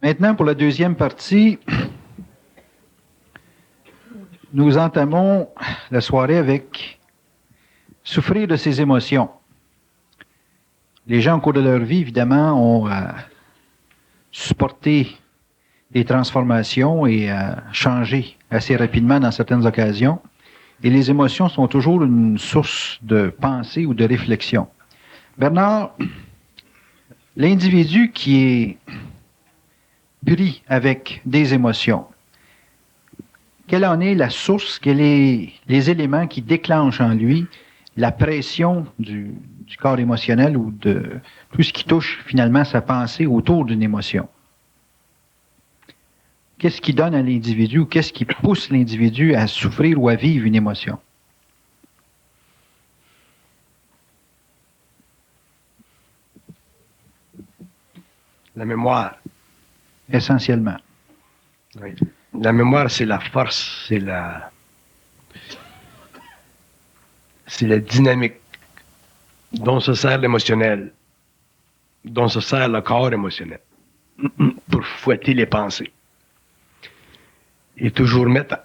Maintenant, pour la deuxième partie, nous entamons la soirée avec souffrir de ses émotions. Les gens, au cours de leur vie, évidemment, ont supporté des transformations et changé assez rapidement dans certaines occasions. Et les émotions sont toujours une source de pensée ou de réflexion. Bernard, l'individu qui est pris avec des émotions, quelle en est la source, quels sont les éléments qui déclenchent en lui la pression du corps émotionnel ou de tout ce qui touche finalement sa pensée autour d'une émotion? Qu'est-ce qui donne à l'individu ou qu'est-ce qui pousse l'individu à souffrir ou à vivre une émotion? La mémoire. Essentiellement. Oui. La mémoire, c'est la force, c'est la dynamique dont se sert l'émotionnel, dont se sert le corps émotionnel pour fouetter les pensées et toujours mettre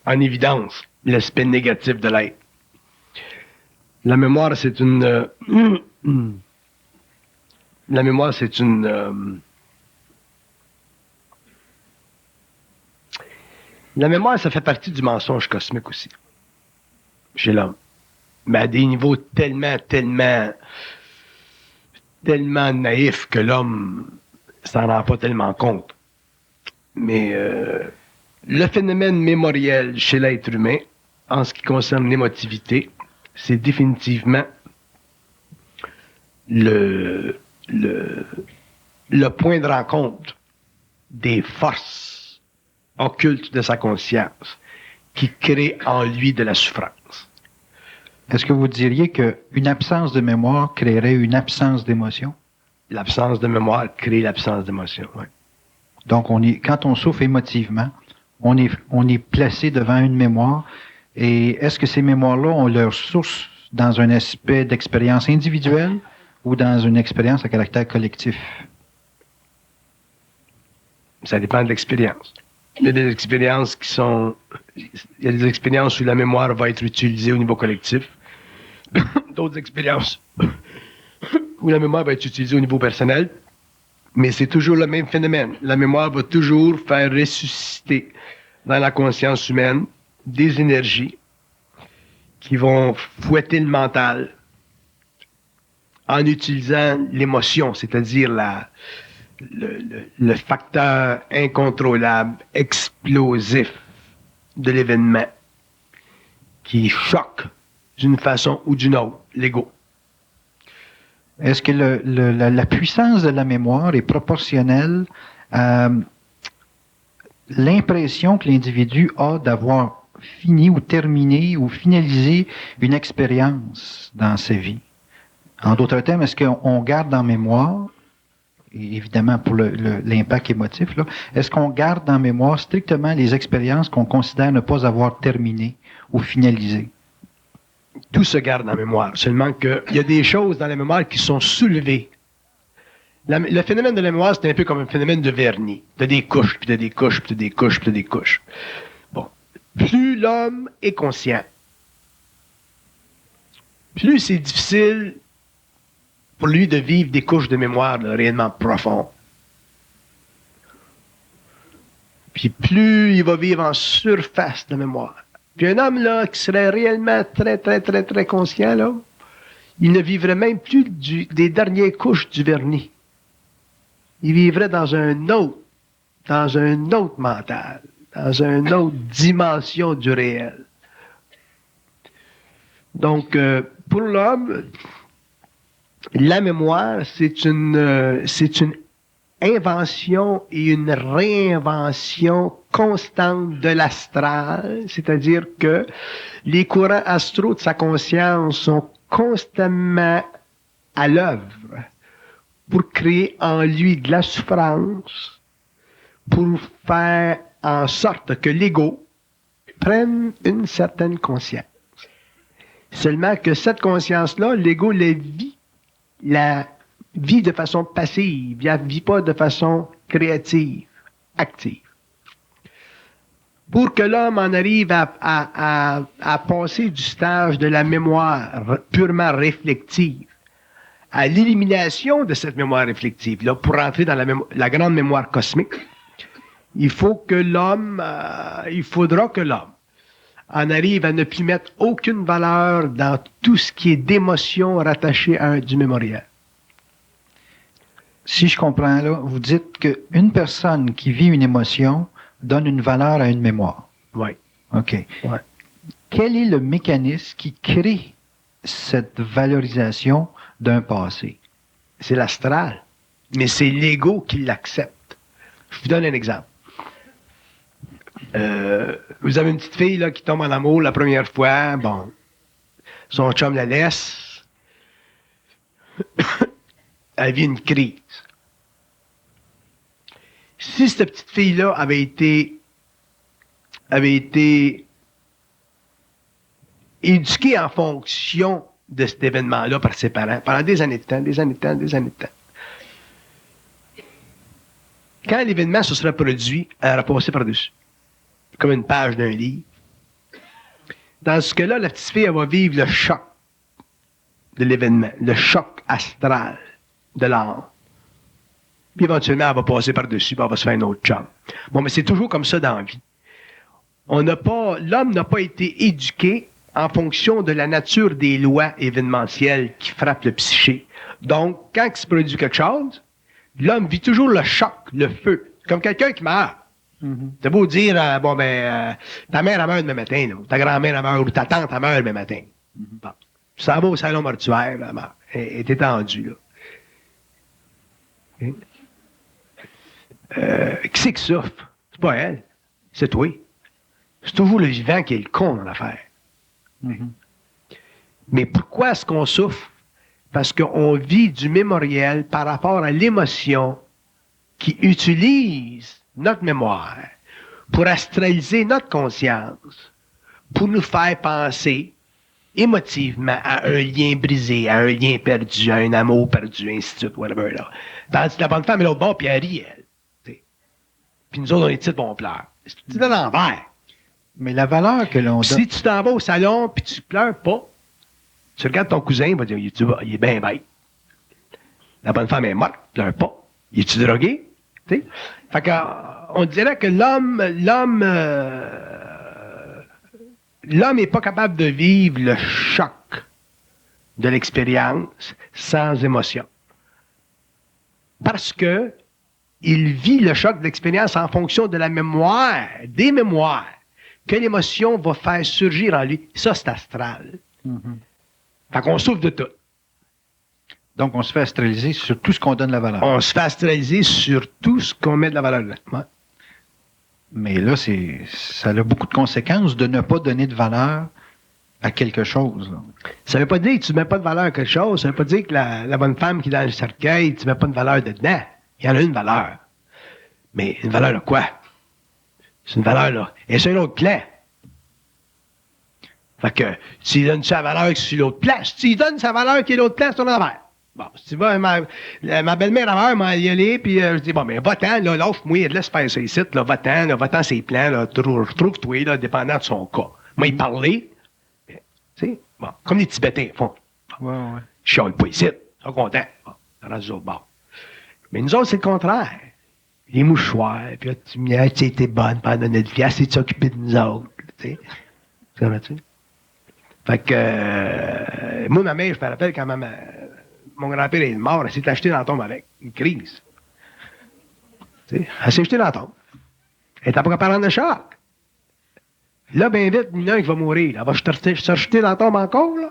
en évidence l'aspect négatif de l'être. La mémoire, c'est une la mémoire, c'est la mémoire, ça fait partie du mensonge cosmique aussi, chez l'homme. Mais à des niveaux tellement naïfs que l'homme s'en rend pas tellement compte. Mais le phénomène mémoriel chez l'être humain, en ce qui concerne l'émotivité, c'est définitivement le point de rencontre des forces occultes de sa conscience qui crée en lui de la souffrance. Est-ce que vous diriez qu'une absence de mémoire créerait une absence d'émotion? L'absence de mémoire crée l'absence d'émotion, oui. Donc, quand on souffre émotivement, on est placé devant une mémoire. Et est-ce que ces mémoires-là ont leur source dans un aspect d'expérience individuelle ou dans une expérience à caractère collectif? Ça dépend de l'expérience. Il y a des expériences il y a des expériences où la mémoire va être utilisée au niveau collectif. D'autres expériences où la mémoire va être utilisée au niveau personnel. Mais c'est toujours le même phénomène. La mémoire va toujours faire ressusciter dans la conscience humaine des énergies qui vont fouetter le mental en utilisant l'émotion, c'est-à-dire le facteur incontrôlable, explosif de l'événement qui choque d'une façon ou d'une autre l'ego. Est-ce que la puissance de la mémoire est proportionnelle à l'impression que l'individu a d'avoir fini ou terminé ou finalisé une expérience dans sa vie? En d'autres termes, est-ce qu'on garde en mémoire, et évidemment pour l'impact émotif, là, est-ce qu'on garde en mémoire strictement les expériences qu'on considère ne pas avoir terminées ou finalisées? Tout se garde en mémoire, seulement qu'il y a des choses dans la mémoire qui sont soulevées. Le phénomène de la mémoire, c'est un peu comme un phénomène de vernis. Tu as des couches, puis tu as des couches, puis tu as des couches, puis tu as des couches. Bon. Plus l'homme est conscient, plus c'est difficile pour lui de vivre des couches de mémoire là, réellement profondes. Puis plus il va vivre en surface de mémoire. Puis un homme là qui serait réellement très conscient, là, il ne vivrait même plus des dernières couches du vernis. Il vivrait dans un autre mental, dans une autre dimension du réel. Donc, pour l'homme, la mémoire, c'est une invention et une réinvention constante de l'astral, c'est-à-dire que les courants astraux de sa conscience sont constamment à l'œuvre pour créer en lui de la souffrance, pour faire en sorte que l'ego prenne une certaine conscience. Seulement que cette conscience-là, l'ego la vit, la vit de façon passive, il ne vit pas de façon créative, active. Pour que l'homme en arrive à passer du stage de la mémoire purement réflexive à l'élimination de cette mémoire réflexive, là, pour rentrer dans la grande mémoire cosmique, il faudra que l'homme en arrive à ne plus mettre aucune valeur dans tout ce qui est d'émotion rattachée à du mémoriel. Si je comprends là, vous dites qu'une personne qui vit une émotion donne une valeur à une mémoire. Oui. OK. Ouais. Quel est le mécanisme qui crée cette valorisation d'un passé? C'est l'astral, mais c'est l'ego qui l'accepte. Je vous donne un exemple. Vous avez une petite fille là, qui tombe en amour la première fois, bon, son chum la laisse, elle vit une crise. Si cette petite fille-là avait été éduquée en fonction de cet événement-là par ses parents, pendant des années de temps, quand l'événement se sera produit, elle aura passé par-dessus, comme une page d'un livre. Dans ce cas-là, la petite fille, elle va vivre le choc de l'événement, le choc astral de l'âme. Puis éventuellement, elle va passer par-dessus, puis elle va se faire un autre job. Bon, mais c'est toujours comme ça dans la vie. L'homme n'a pas été éduqué en fonction de la nature des lois événementielles qui frappent le psyché. Donc, quand il se produit quelque chose, l'homme vit toujours le choc, le feu, comme quelqu'un qui meurt. Mm-hmm. C'est beau dire, ta mère elle meurt demain matin, là, ou ta grand-mère elle meurt, ou ta tante elle meurt demain matin. Mm-hmm. Bon. Ça va au salon mortuaire, elle meurt. Elle est étendue, là. Okay. Qui c'est qui souffre? C'est pas elle, c'est toi. C'est toujours le vivant qui est le con dans l'affaire. Mm-hmm. Mais pourquoi est-ce qu'on souffre? Parce qu'on vit du mémoriel par rapport à l'émotion qui utilise notre mémoire pour astraliser notre conscience, pour nous faire penser émotivement à un lien brisé, à un lien perdu, à un amour perdu, ainsi de suite, whatever. Là. Tandis que la bonne femme est l'autre bord, puis elle rit, elle. T'sais. Puis nous autres, on est titres, on pleure. C'est de l'envers. Mais la valeur que l'on donne... Si tu t'en vas au salon, puis tu pleures pas, tu regardes ton cousin, il va dire, il est bien bête. La bonne femme est morte, pleure pas. Il est-tu drogué? T'sais? Fait que, on dirait que l'homme n'est pas capable de vivre le choc de l'expérience sans émotion. Parce que il vit le choc de l'expérience en fonction de la mémoire, des mémoires, que l'émotion va faire surgir en lui. Ça, c'est astral. Mm-hmm. Fait qu'on souffre de tout. Donc, on se fait astraliser sur tout ce qu'on donne la valeur. On se fait astraliser sur tout ce qu'on met de la valeur là. Ouais. Mais là, ça a beaucoup de conséquences de ne pas donner de valeur à quelque chose. Là. Ça ne veut pas dire que tu ne mets pas de valeur à quelque chose. Ça ne veut pas dire que la bonne femme qui est dans le cercueil, tu ne mets pas de valeur dedans. Il y en a une valeur. Mais une valeur de quoi? C'est une valeur, là. Et c'est un autre plan. Fait que, tu lui donnes sa valeur qui est sur l'autre plan. Si tu lui donnes sa valeur qui est l'autre plan, c'est ton affaire. Bon, si tu vas, ma belle-mère a m'a y aller, puis je dis, bon, mais va-t'en, là, l'offre-moi, laisse faire ses sites, là, va-t'en ses plans, là, trouve-toi, là, dépendant de son cas. Moi, il parlait, tu sais, bon, comme les Tibétains font. Ouais, ouais. Je chiale pas ici, ils sont contents. Bon, on reste au bord. Mais nous autres, c'est le contraire. Les mouchoirs, puis là, tu étais bonne pendant notre vie, assez de s'occuper de nous autres, tu sais. Tu comprends-tu? Fait que, moi, ma mère, je me rappelle quand mon grand-père est mort, elle s'est achetée dans la tombe avec. Une crise. Tu sais, elle s'est achetée dans la tombe. Elle était pas capable de prendre le choc. Là, bien vite, il y en a un qui va mourir. Elle va se rejeter dans la tombe encore, là.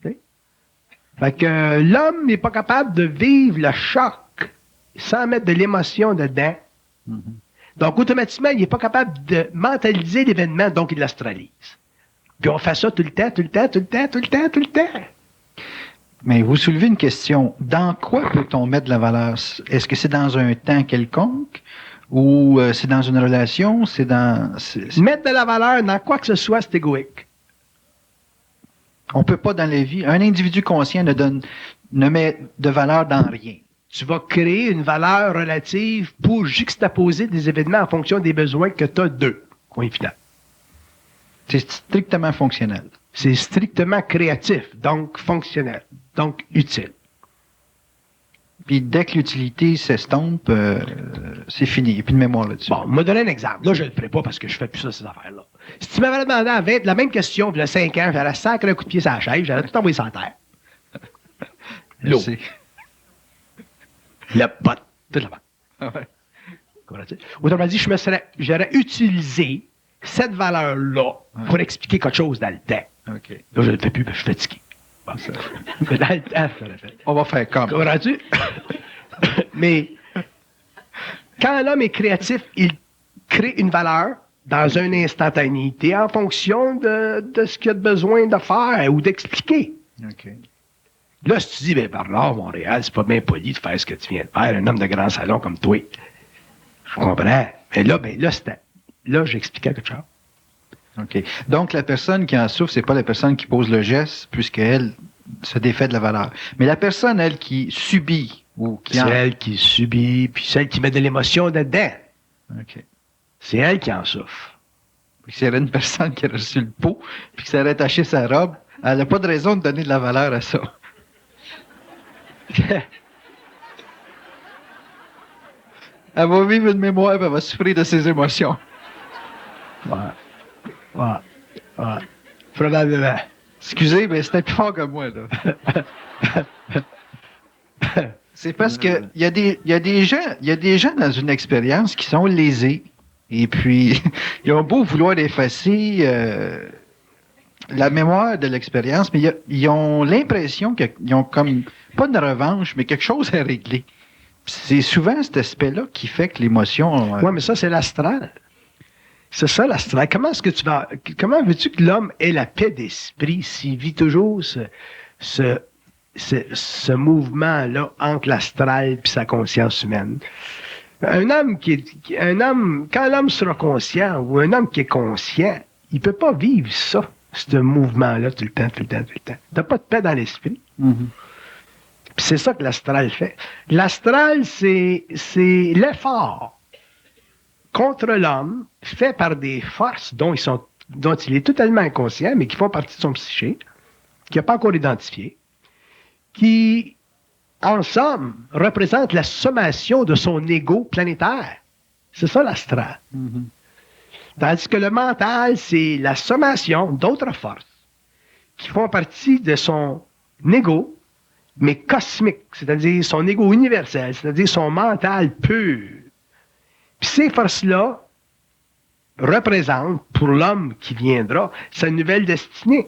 Tu sais? Fait que l'homme n'est pas capable de vivre le choc sans mettre de l'émotion dedans. Mm-hmm. Donc, automatiquement, il n'est pas capable de mentaliser l'événement, donc il l'astralise. Puis on fait ça tout le temps. Mais vous soulevez une question. Dans quoi peut-on mettre de la valeur? Est-ce que c'est dans un temps quelconque? Ou c'est dans une relation? Mettre de la valeur dans quoi que ce soit, c'est égoïque. On ne peut pas dans la vie. Un individu conscient ne donne ne met de valeur dans rien. Tu vas créer une valeur relative pour juxtaposer des événements en fonction des besoins que tu as d'eux. Point final. C'est strictement fonctionnel. C'est strictement créatif, donc fonctionnel, donc utile. Puis dès que l'utilité s'estompe, c'est fini. Il n'y a plus de mémoire là-dessus. Bon, me donner un exemple. Là, je ne le ferai pas parce que je ne fais plus ça, ces affaires-là. Si tu m'avais demandé à 20, la même question, il y a 5 ans, j'allais sacrer un coup de pied sur la chaise, j'allais tout envoyer sur la terre. L'eau. Le pot. Tout la pot. Ouais. Comprends-tu? Autrement dit, j'aurais utilisé cette valeur-là pour expliquer quelque chose dans le temps. OK. Là, je ne le fais plus parce que je suis fatigué. Bon, ça. Mais dans le temps, ça l'a fait. On va faire comme. Comprends-tu? Mais quand l'homme est créatif, il crée une valeur dans une instantanéité en fonction de ce qu'il a besoin de faire ou d'expliquer. OK. Là, si tu dis, ben, Bernard, Montréal, c'est pas bien poli de faire ce que tu viens de faire, un homme de grand salon comme toi. Je comprends. Mais là, là, j'expliquais quelque chose. OK. Donc, la personne qui en souffre, c'est pas la personne qui pose le geste, puisqu'elle se défait de la valeur. Mais la personne, elle, qui subit ou qui en... Celle qui subit, puis celle qui met de l'émotion dedans. OK. C'est elle qui en souffre. Puis s'il y avait une personne qui a reçu le pot, puis qui s'est attaché sa robe, elle n'a pas de raison de donner de la valeur à ça. Elle va vivre une mémoire, puis elle va souffrir de ses émotions. Ouais. Probablement. Excusez, mais c'était plus fort que moi, là. C'est parce que il y a des gens dans une expérience qui sont lésés. Et puis, ils ont beau vouloir effacer la mémoire de l'expérience, mais ils ont l'impression qu'ils ont comme, pas de revanche, mais quelque chose à régler. C'est souvent cet aspect-là qui fait que l'émotion... Oui, mais ça, c'est l'astral. C'est ça, l'astral. Comment veux-tu que l'homme ait la paix d'esprit s'il vit toujours ce mouvement-là entre l'astral et sa conscience humaine? Quand l'homme sera conscient, ou un homme qui est conscient, il ne peut pas vivre ça, ce mouvement-là, tout le temps. Tu n'as pas de paix dans l'esprit. Mm-hmm. Puis c'est ça que l'astral fait. L'astral, c'est l'effort contre l'homme fait par des forces dont il est totalement inconscient, mais qui font partie de son psyché, qu'il n'a pas encore identifié, qui, en somme, représente la sommation de son ego planétaire. C'est ça l'astral. Mm-hmm. Tandis que le mental, c'est la sommation d'autres forces qui font partie de son ego, mais cosmique, c'est-à-dire son ego universel, c'est-à-dire son mental pur. Puis ces forces-là représentent, pour l'homme qui viendra, sa nouvelle destinée.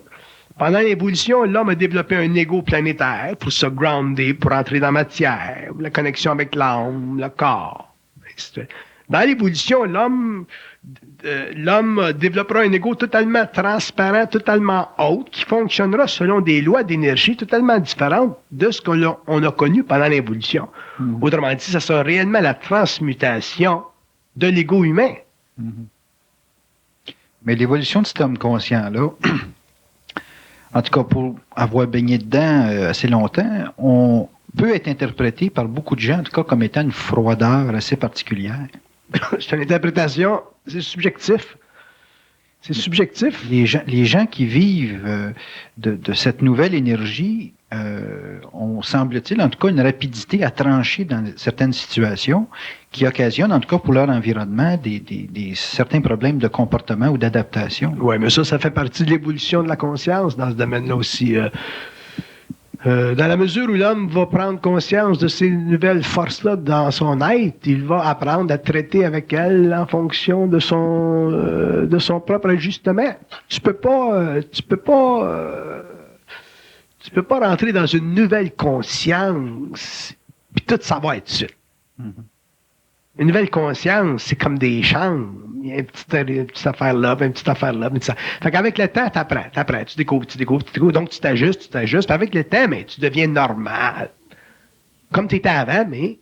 Pendant l'évolution, l'homme a développé un ego planétaire pour se grounder, pour entrer dans la matière, la connexion avec l'âme, le corps. Dans l'évolution, l'homme développera un ego totalement transparent, totalement haute, qui fonctionnera selon des lois d'énergie totalement différentes de ce qu'on a connu pendant l'évolution. Mm-hmm. Autrement dit, ça sera réellement la transmutation de l'ego humain. Mm-hmm. Mais l'évolution de cet homme conscient-là, en tout cas pour avoir baigné dedans assez longtemps, on peut être interprété par beaucoup de gens, en tout cas comme étant une froideur assez particulière. C'est une interprétation, c'est subjectif. C'est subjectif. Les gens qui vivent de cette nouvelle énergie ont, semble-t-il, en tout cas, une rapidité à trancher dans certaines situations qui occasionnent, en tout cas pour leur environnement, des certains problèmes de comportement ou d'adaptation. Oui, mais ça fait partie de l'évolution de la conscience dans ce domaine-là aussi. Dans la mesure où l'homme va prendre conscience de ces nouvelles forces-là dans son être, il va apprendre à traiter avec elles en fonction de son propre ajustement. Tu peux pas rentrer dans une nouvelle conscience puis tout savoir tout de suite. Mm-hmm. Une nouvelle conscience, c'est comme des chambres. Il y a une petite affaire là, une petite affaire là. Fait qu'avec le temps, t'apprends. Tu découvres. Donc, tu t'ajustes. Puis avec le temps, mais tu deviens normal. Comme tu étais avant, mais...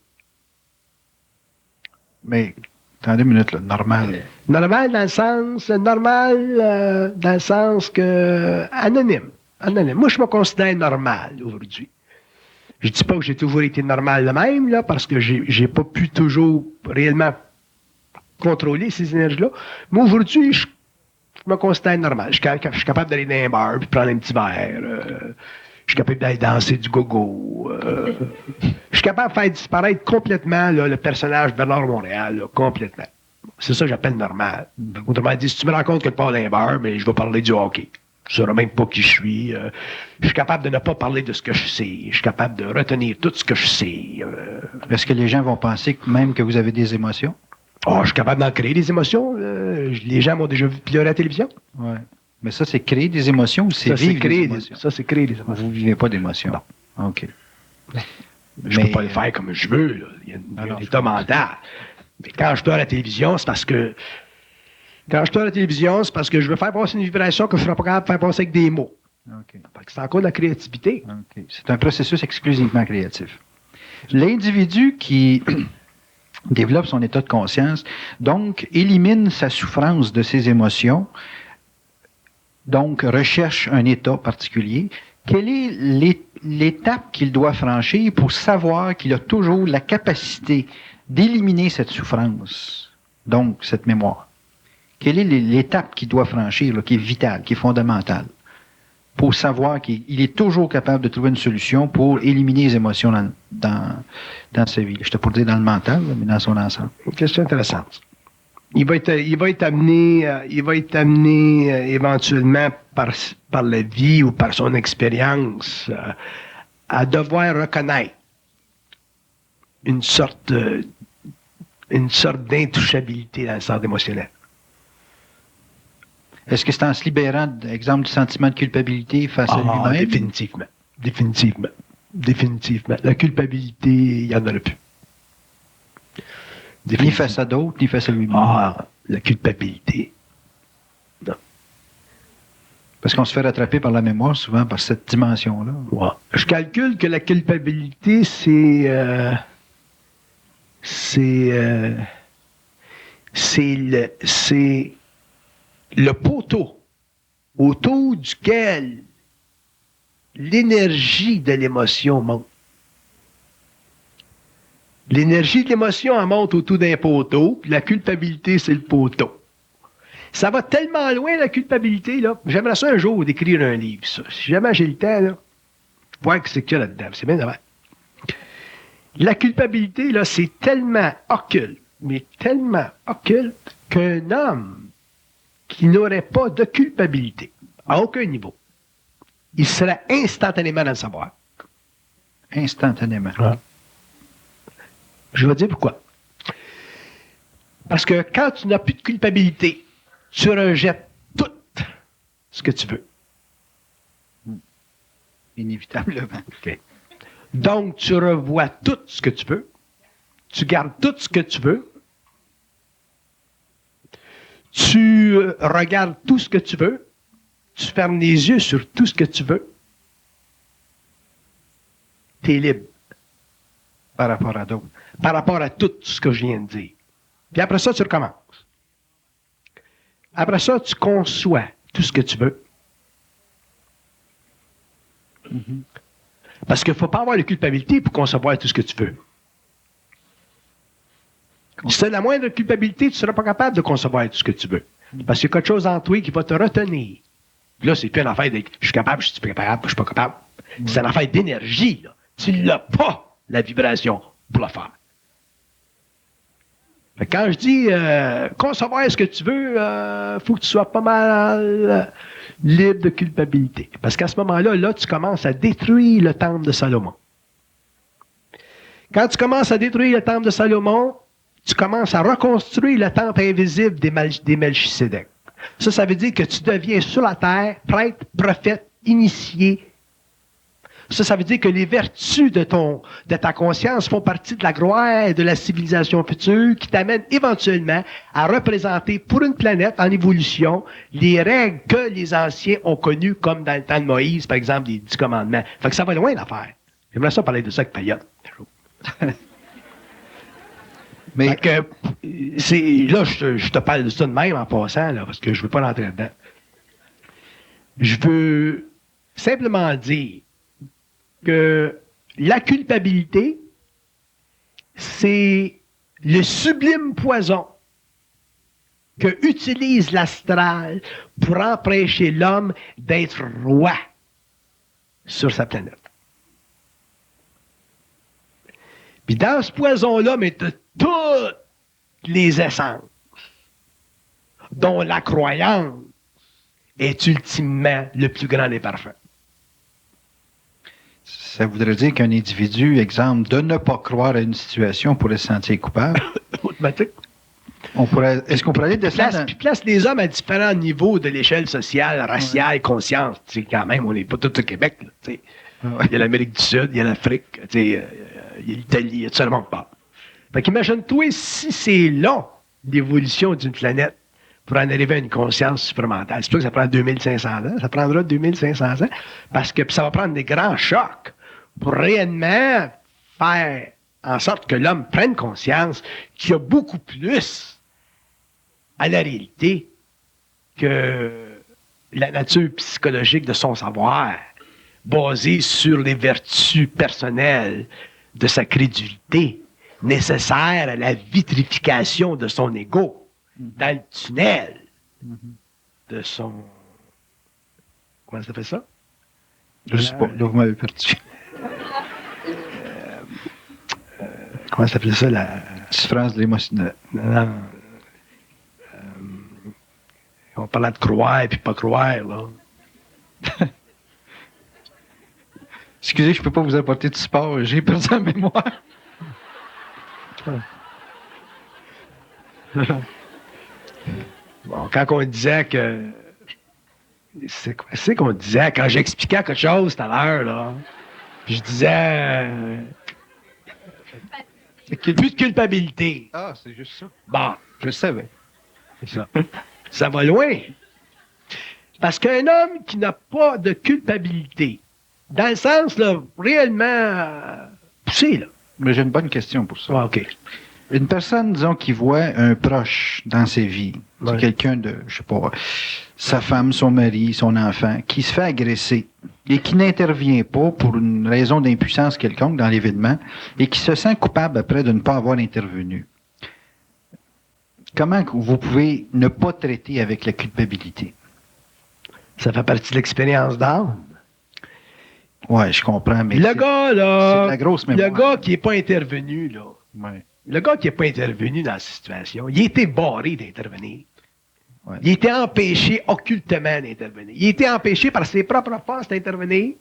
Mais, attendez une minute, là. Normal. Normal dans le sens que... Anonyme. Moi, je me considère normal aujourd'hui. Je dis pas que j'ai toujours été normal de même, là, parce que j'ai pas pu toujours réellement contrôler ces énergies-là. Mais aujourd'hui, je me considère normal. Je suis capable d'aller dans un bar puis prendre un petit verre. Je suis capable d'aller danser du gogo. Je suis capable de faire disparaître complètement là, le personnage Bernard Montréal, là, complètement. C'est ça que j'appelle normal. Autrement dit, si tu me rends compte que je parle d'un bar, mais je vais parler du hockey. Je ne saurais même pas qui je suis. Je suis capable de ne pas parler de ce que je sais. Je suis capable de retenir tout ce que je sais. Est-ce que les gens vont penser même que vous avez des émotions? Oh, je suis capable d'en créer des émotions. Les gens m'ont déjà vu pleurer à la télévision. Oui. Mais ça, c'est créer des émotions ou c'est vivre des émotions? Ça, c'est créer des émotions. Vous ne vivez pas d'émotions? Non. OK. Je ne peux pas le faire comme je veux. Là. Il y a un état mental. Mais quand je pleure à la télévision, c'est parce que... Quand je pleure à la télévision, c'est parce que je veux faire passer une vibration que je ne serais pas capable de faire passer avec des mots. OK. Parce que c'est encore de la créativité. OK. C'est un processus exclusivement créatif. L'individu qui développe son état de conscience, donc élimine sa souffrance de ses émotions, donc recherche un état particulier. Quelle est l'étape qu'il doit franchir pour savoir qu'il a toujours la capacité d'éliminer cette souffrance, donc cette mémoire? Quelle est l'étape qu'il doit franchir, là, qui est vitale, qui est fondamentale, pour savoir qu'il est toujours capable de trouver une solution pour éliminer les émotions dans sa vie? Je te pourrais dire dans le mental, là, mais dans son ensemble. Une question intéressante. Il va être amené éventuellement par la vie ou par son expérience à devoir reconnaître une sorte d'intouchabilité dans le sens émotionnel. Est-ce que c'est en se libérant, exemple, du sentiment de culpabilité face à lui-même? Définitivement. La culpabilité, il n'y en aura plus. Ni face à d'autres, ni face à lui-même. La culpabilité. Non. Parce qu'on se fait rattraper par la mémoire, souvent, par cette dimension-là. Ouais. Je calcule que la culpabilité, c'est le poteau autour duquel l'énergie de l'émotion monte. L'énergie de l'émotion, elle monte autour d'un poteau, puis la culpabilité, c'est le poteau. Ça va tellement loin, la culpabilité, là. J'aimerais ça un jour d'écrire un livre, ça. Si jamais j'ai le temps, là, voir ce qu'il y a là-dedans. C'est bien dommage. La culpabilité, là, c'est tellement occulte, mais tellement occulte qu'un homme qui n'aurait pas de culpabilité, à aucun niveau, il serait instantanément dans le savoir. Instantanément. Ouais. Je vais dire pourquoi. Parce que quand tu n'as plus de culpabilité, tu rejettes tout ce que tu veux. Inévitablement. Okay. Donc, tu revois tout ce que tu veux. Tu gardes tout ce que tu veux. Tu regardes tout ce que tu veux. Tu fermes les yeux sur tout ce que tu veux. Tu es libre. Par rapport à d'autres. Par rapport à tout ce que je viens de dire. Puis après ça, tu recommences. Après ça, tu conçois tout ce que tu veux. Mm-hmm. Parce qu'il ne faut pas avoir de culpabilité pour concevoir tout ce que tu veux. Si tu as la moindre culpabilité, tu ne seras pas capable de concevoir tout ce que tu veux. Parce qu'il y a quelque chose en toi qui va te retenir. Puis là, c'est plus une affaire de je suis capable, je suis pas capable, je suis pas capable. C'est une affaire d'énergie. Là. Tu n'as pas la vibration pour le faire. Fait que quand je dis concevoir ce que tu veux, faut que tu sois pas mal libre de culpabilité. Parce qu'à ce moment-là, là, tu commences à détruire le temple de Salomon. Quand tu commences à détruire le temple de Salomon, tu commences à reconstruire le temple invisible des Melchisédek. Ça veut dire que tu deviens sur la terre prêtre, prophète, initié. Ça veut dire que les vertus de ta conscience font partie de la gloire et de la civilisation future qui t'amène éventuellement à représenter pour une planète en évolution les règles que les anciens ont connues, comme dans le temps de Moïse, par exemple, les 10 commandements. Fait que ça va loin l'affaire. J'aimerais ça parler de ça avec Payotte. Mais là, je te parle de ça de même en passant, là, parce que je ne veux pas rentrer là-dedans. Je veux simplement dire que la culpabilité, c'est le sublime poison que utilise l'astral pour empêcher l'homme d'être roi sur sa planète. Puis dans ce poison-là, mais de toutes les essences, dont la croyance est ultimement le plus grand des parfums. Ça voudrait dire qu'un individu, exemple, de ne pas croire à une situation pourrait se sentir coupable. Automatique. Est-ce qu'on pourrait aller descendre? Puis place les hommes à différents niveaux de l'échelle sociale, raciale, conscience. Tu sais, quand même, on n'est pas tous au Québec. Là, tu sais. Ouais. Il y a l'Amérique du Sud, il y a l'Afrique, tu sais, il y a l'Italie, il y a tout seulement pas. Fait qu'imagine-toi si c'est long, l'évolution d'une planète, pour en arriver à une conscience supramentale. C'est pas que ça prend 2500 ans, ça prendra 2500 ans, parce que ça va prendre des grands chocs pour réellement faire en sorte que l'homme prenne conscience qu'il y a beaucoup plus à la réalité que la nature psychologique de son savoir, basée sur les vertus personnelles de sa crédulité, nécessaire à la vitrification de son ego, dans le tunnel de son... Comment ça fait ça? Je sais pas, là, vous m'avez perdu. Comment ça s'appelle ça, la... Souffrance de l'émotion. Non. On parlait de croire et puis pas croire, là. Excusez, je peux pas vous apporter de support, j'ai perdu la mémoire. Bon, quand on disait que... C'est qu'on disait quand j'expliquais quelque chose tout à l'heure, là. Puis je disais... plus de culpabilité. Ah, c'est juste ça. Bon, Je le savais. c'est ça. Ça va loin. Parce qu'un homme qui n'a pas de culpabilité, dans le sens, là, réellement poussé, là. Mais j'ai une bonne question pour ça. Ouais, OK. Une personne, disons, qui voit un proche dans ses vies, Ouais. c'est quelqu'un de, je sais pas, sa femme, son mari, son enfant, qui se fait agresser et qui n'intervient pas pour une raison d'impuissance quelconque dans l'événement et qui se sent coupable après de ne pas avoir intervenu. Comment vous pouvez ne pas traiter avec la culpabilité? Ça fait partie de l'expérience d'âme. Ouais, je comprends, mais Le gars, là, c'est de la grosse mémoire. le gars qui n'est pas intervenu, là, Ouais. le gars qui n'est pas intervenu dans cette situation, il a été barré d'intervenir. Ouais. Il a été empêché occultement d'intervenir. Il a été empêché par ses propres forces d'intervenir.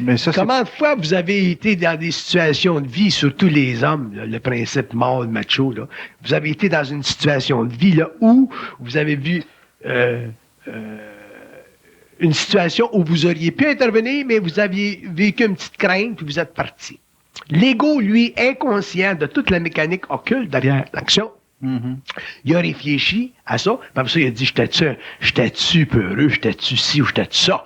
Mais ça, c'est- Comment de fois vous avez été dans des situations de vie, surtout les hommes, là, le principe mâle macho, là, vous avez été dans une situation de vie là, où vous avez vu une situation où vous auriez pu intervenir, mais vous aviez vécu une petite crainte, puis vous êtes parti. L'ego, lui, inconscient de toute la mécanique occulte derrière l'action, Mhm. il a réfléchi à ça, puis après ça, il a dit, j'étais-tu peureux, j'étais-tu ci ou j'étais-tu ça.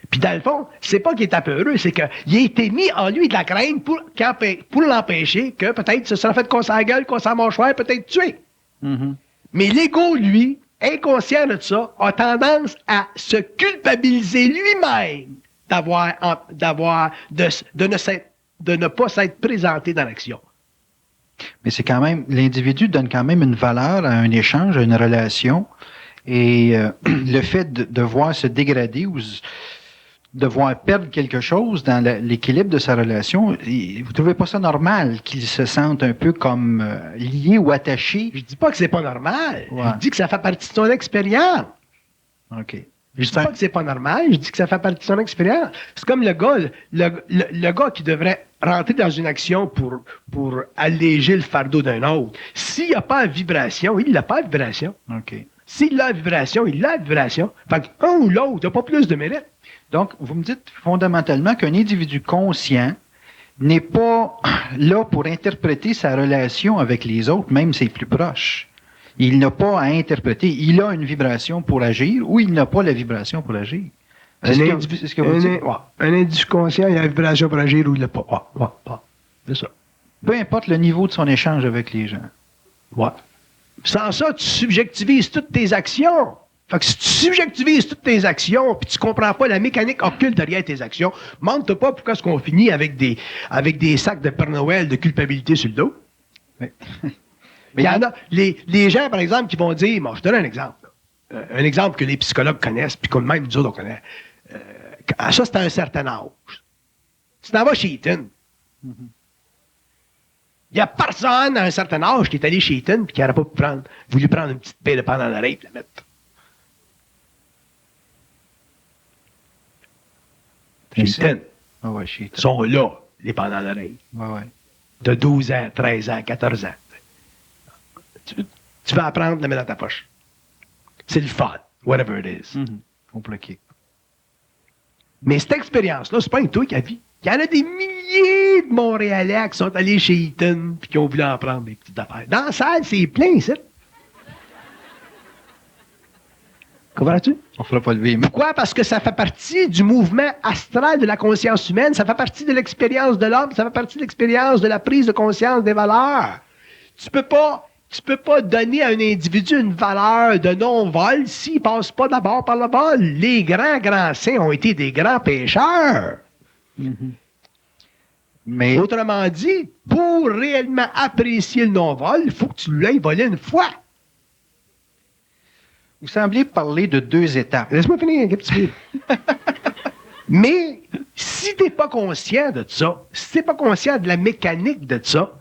Puis dans le fond, c'est pas qu'il est apeureux, c'est qu'il a été mis en lui de la crainte pour l'empêcher que peut-être ce sera fait qu'on s'en gueule, qu'on s'en mâchoire, peut-être tuer. Mhm. Mais l'ego, lui, inconscient de ça, a tendance à se culpabiliser lui-même de ne pas s'être présenté dans l'action. Mais c'est quand même, l'individu donne quand même une valeur à un échange, à une relation. Et le fait de voir se dégrader ou de voir perdre quelque chose dans l'équilibre de sa relation, vous ne trouvez pas ça normal qu'il se sente un peu comme lié ou attaché? Je dis pas que c'est pas normal. Ouais. Je dis que ça fait partie de son expérience. OK. Je dis pas que c'est pas normal, je dis que ça fait partie de son expérience. C'est comme le gars qui devrait rentrer dans une action pour alléger le fardeau d'un autre. S'il n'a pas la vibration, il n'a pas la vibration. OK. S'il a la vibration, il a la vibration. Fait qu'un ou l'autre n'a pas plus de mérite. Donc, vous me dites fondamentalement qu'un individu conscient n'est pas là pour interpréter sa relation avec les autres, même ses plus proches. Il n'a pas à interpréter. Il a une vibration pour agir ou il n'a pas la vibration pour agir. C'est ce que vous dites. Un individu conscient, il a la vibration pour agir ou il l'a pas. C'est ça. Peu importe le niveau de son échange avec les gens. Ouais. Sans ça, tu subjectivises toutes tes actions. Fait que si tu subjectivises toutes tes actions, puis tu comprends pas la mécanique occulte derrière tes actions, demande-toi pas pourquoi est-ce qu'on finit avec des sacs de Père Noël de culpabilité sur le dos. Mais Il y en a, les gens, par exemple, qui vont dire, bon, je te donne un exemple. Un exemple que les psychologues connaissent, puis que même nous autres, on connaît. Ça, c'est à un certain âge. Tu t'en vas chez Eaton. Il n'y a personne à un certain âge qui est allé chez Eaton et qui n'aurait pas voulu prendre une petite paix de pendant l'oreille et la mettre. Chez Eaton. Ah ouais, chez Ils sont là, les pendant l'oreille. Ouais, ouais. De 12 ans, 13 ans, 14 ans. Tu vas apprendre à la mettre dans ta poche. C'est le fun, whatever it is. Compliqué. Mais cette expérience-là, c'est pas une toi qui a vu. Il y en a des milliers de Montréalais qui sont allés chez Eaton et qui ont voulu en prendre des petites affaires. Dans la salle, c'est plein, ça. Comprends-tu? On fera pas lever. Pourquoi? Parce que ça fait partie du mouvement astral de la conscience humaine, ça fait partie de l'expérience de l'homme, ça fait partie de l'expérience de la prise de conscience des valeurs. Tu peux pas donner à un individu une valeur de non-vol s'il passe pas d'abord par le vol. Les grands saints ont été des grands pécheurs. Mais Autrement dit, pour réellement apprécier le non-vol, il faut que tu l'aies volé une fois. vous semblez parler de deux étapes. Laisse-moi finir un petit peu. Mais si tu n'es pas conscient de ça, si tu n'es pas conscient de la mécanique de ça,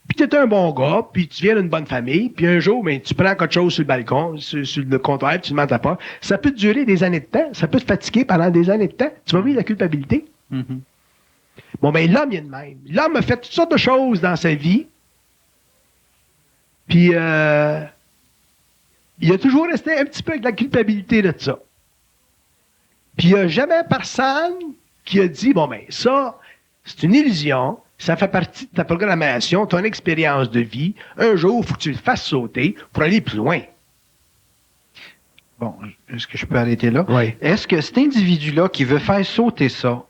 puis tu es un bon gars, puis tu viens d'une bonne famille, puis un jour, ben, tu prends quelque chose sur le balcon, sur le comptoir, tu ne demandes pas, ça peut durer des années de temps, ça peut te fatiguer pendant des années de temps. Tu vas vivre la culpabilité. Bon, ben l'homme, il est de même. L'homme a fait toutes sortes de choses dans sa vie, puis il a toujours resté un petit peu avec la culpabilité de ça. Puis il n'y a jamais personne qui a dit, bon, ben ça, c'est une illusion, ça fait partie de ta programmation, ton expérience de vie. Un jour, il faut que tu le fasses sauter pour aller plus loin. Bon, est-ce que je peux arrêter là? Oui. Est-ce que cet individu-là qui veut faire sauter ça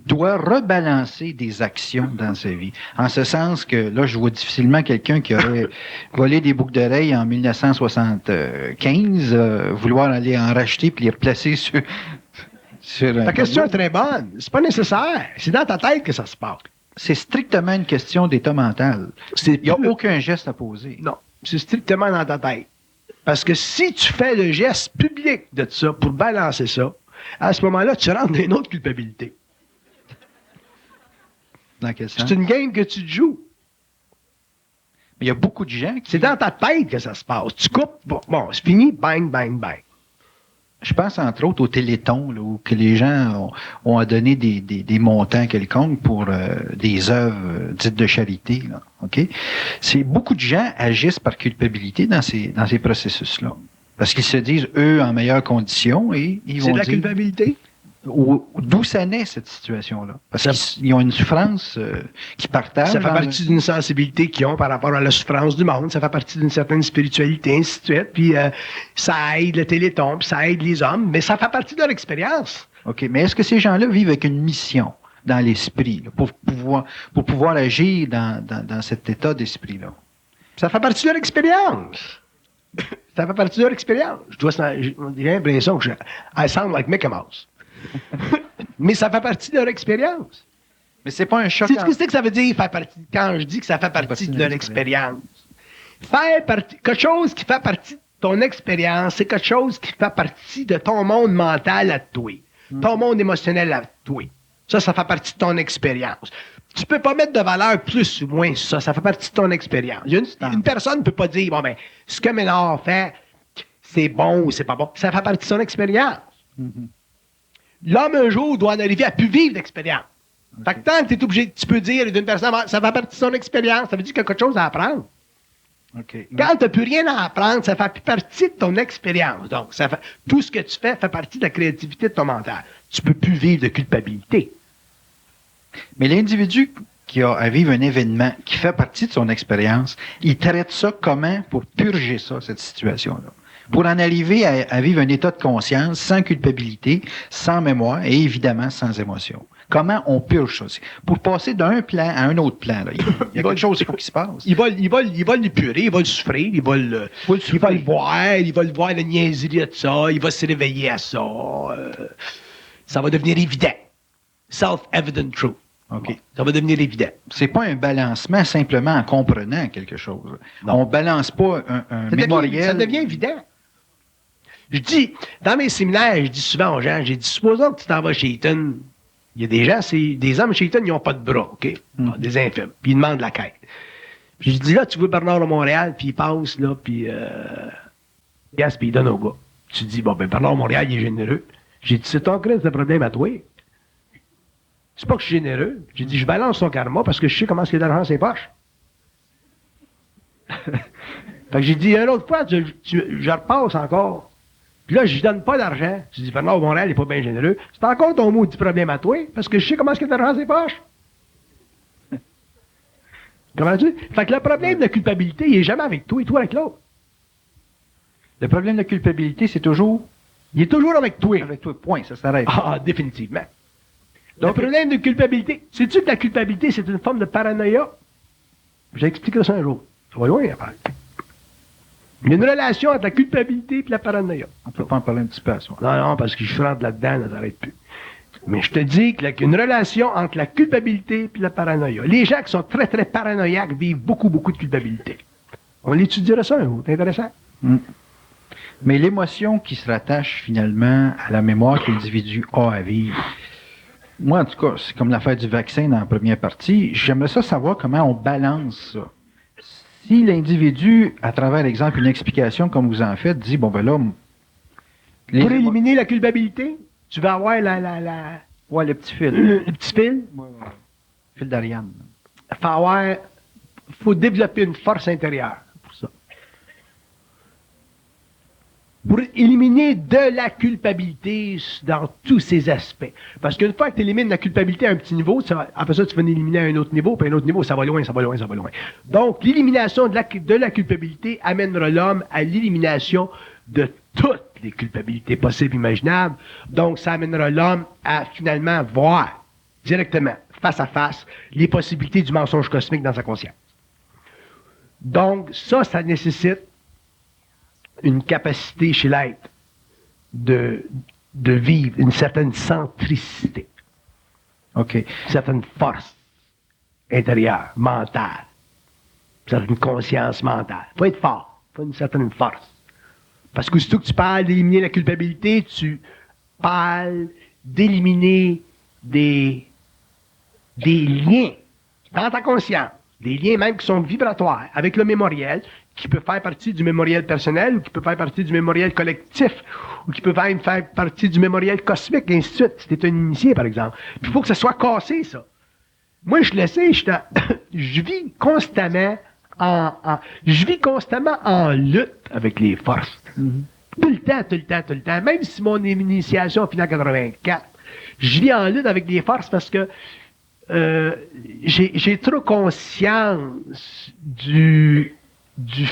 doit rebalancer des actions dans sa vie? En ce sens que, là, je vois difficilement quelqu'un qui aurait volé des boucles d'oreilles en 1975, vouloir aller en racheter puis les replacer sur Ta question est très bonne. C'est pas nécessaire. C'est dans ta tête que ça se passe. C'est strictement une question d'état mental. Il n'y a aucun geste à poser. Non, c'est strictement dans ta tête. Parce que si tu fais le geste public de ça pour balancer ça, à ce moment-là, tu rentres dans une autre culpabilité. Dans quel sens? C'est une game que tu joues. Il y a beaucoup de gens qui... C'est dans ta tête que ça se passe. Tu coupes, bon, c'est fini, bang, bang, bang. Je pense entre autres au Téléthon, là, où que les gens ont à donner des montants quelconques pour des œuvres dites de charité. Là, OK? C'est beaucoup de gens agissent par culpabilité dans ces processus-là. Parce qu'ils se disent, eux, en meilleures conditions, et ils vont C'est de la dire... culpabilité? D'où ça naît, cette situation-là? Parce qu'ils ont une souffrance qu'ils partagent. Ça fait partie d'une sensibilité qu'ils ont par rapport à la souffrance du monde. Ça fait partie d'une certaine spiritualité, ainsi de suite. Puis ça aide le Téléthon, puis ça aide les hommes, mais ça fait partie de leur expérience. OK, mais est-ce que ces gens-là vivent avec une mission dans l'esprit, là, pour pouvoir agir dans cet état d'esprit-là? Ça fait partie de leur expérience. Ça fait partie de leur expérience. J'ai l'impression que I sound like Mickey Mouse. Mais ça fait partie de leur expérience. Mais c'est pas un choc. Qu'est-ce que ça veut dire, faire partie, quand je dis que ça fait partie de leur expérience? Faire partie, quelque chose qui fait partie de ton expérience, c'est quelque chose qui fait partie de ton monde mental à toi, ton monde émotionnel à toi. Ça fait partie de ton expérience. Tu peux pas mettre de valeur plus ou moins ça fait partie de ton expérience. Une personne ne peut pas dire, bon, ben, ce que Ménard fait, c'est bon ou c'est pas bon. Ça fait partie de son expérience. L'homme, un jour, doit en arriver à plus vivre d'expérience. Fait que tant que tu es obligé, tu peux dire d'une personne, ça fait partie de son expérience, ça veut dire qu'il y a quelque chose à apprendre. Okay. Quand tu n'as plus rien à apprendre, ça fait plus partie de ton expérience. Donc, tout ce que tu fais fait partie de la créativité de ton mental. Tu peux plus vivre de culpabilité. Mais l'individu qui a à vivre un événement qui fait partie de son expérience, il traite ça comment pour purger ça, cette situation-là? Pour en arriver à vivre un état de conscience sans culpabilité, sans mémoire et évidemment sans émotion. comment on purge ça. Pour passer d'un plan à un autre plan, là, il y a quelque chose qu'il faut qu'il se passe. Il va l'épurer, il va le souffrir, il va le voir, la niaiserie de ça, il va se réveiller à ça. Ça va devenir évident. Self-evident truth. OK. Ça va devenir évident. C'est pas un balancement simplement en comprenant quelque chose. Non. On balance pas un mémoriel. Ça devient évident. Je dis, dans mes séminaires, je dis souvent aux gens, j'ai dit, supposons que tu t'en vas chez Eaton. Il y a des gens, des hommes chez Eaton, ils n'ont pas de bras, OK? Des infirmes. Puis ils demandent la quête. Puis je dis, là, tu vois Bernard de Montréal, puis il passe, là, puis puis il donne au gars. Tu dis, bon, ben Bernard de Montréal, il est généreux. J'ai dit, c'est ton crise de problème à toi. C'est pas que je suis généreux. J'ai dit, je balance son karma parce que je sais comment est-ce qu'il y a d'argent dans ses poches. Fait que j'ai dit, une autre fois, je repasse encore. Puis là, je lui donne pas d'argent. Je dis, Bernard Montréal n'est pas bien généreux. C'est encore ton maudit problème à toi, parce que je sais comment est-ce qu'il y a de l'argent dans ses poches. Comment tu dis? Fait que le problème de culpabilité, il est jamais avec toi et toi avec l'autre. Le problème de culpabilité, c'est toujours... Il est toujours avec toi. Avec toi, point, ça s'arrête. Ah, définitivement. Le problème de culpabilité, sais-tu que la culpabilité, c'est une forme de paranoïa? J'ai expliqué ça un jour. Ça va loin, après. Il y a une relation entre la culpabilité et la paranoïa. On peut pas en parler un petit peu à soi. Non, parce que je rentre là-dedans, ça n'arrête plus. Mais je te dis qu'il y a une relation entre la culpabilité et la paranoïa. Les gens qui sont très, très paranoïaques vivent beaucoup, beaucoup de culpabilité. On l'étudiera ça un jour, c'est intéressant. Mais l'émotion qui se rattache finalement à la mémoire que l'individu a à vivre, moi en tout cas, c'est comme l'affaire du vaccin dans la première partie, j'aimerais ça savoir comment on balance ça. Si l'individu, à travers l'exemple, une explication comme vous en faites, dit, bon ben là... Pour éliminer la culpabilité, tu vas avoir Ouais, le petit fil. Le petit fil. Ouais. Fil d'Ariane. Faut développer une force intérieure pour ça. Pour éliminer de la culpabilité dans tous ses aspects. Parce qu'une fois que tu élimines la culpabilité à un petit niveau, après ça, tu vas l'éliminer à un autre niveau, puis à un autre niveau, ça va loin, ça va loin, ça va loin. Donc, l'élimination de la culpabilité amènera l'homme à l'élimination de toutes les culpabilités possibles et imaginables. Donc, ça amènera l'homme à finalement voir directement, face à face, les possibilités du mensonge cosmique dans sa conscience. Donc, ça nécessite une capacité chez l'être de vivre une certaine centricité. OK. Une certaine force intérieure, mentale. Une certaine conscience mentale. Il faut être fort. Il faut une certaine force. Parce que aussitôt que tu parles d'éliminer la culpabilité, tu parles d'éliminer des liens dans ta conscience. Des liens même qui sont vibratoires avec le mémoriel, qui peut faire partie du mémoriel personnel, ou qui peut faire partie du mémoriel collectif, ou qui peut même faire partie du mémoriel cosmique, et ainsi de suite, si tu es un initié, par exemple. Puis il faut que ça soit cassé, ça. Moi, je le sais, je vis constamment en lutte avec les forces. Tout le temps. Même si mon initiation a fini en 84, je vis en lutte avec les forces parce que j'ai trop conscience du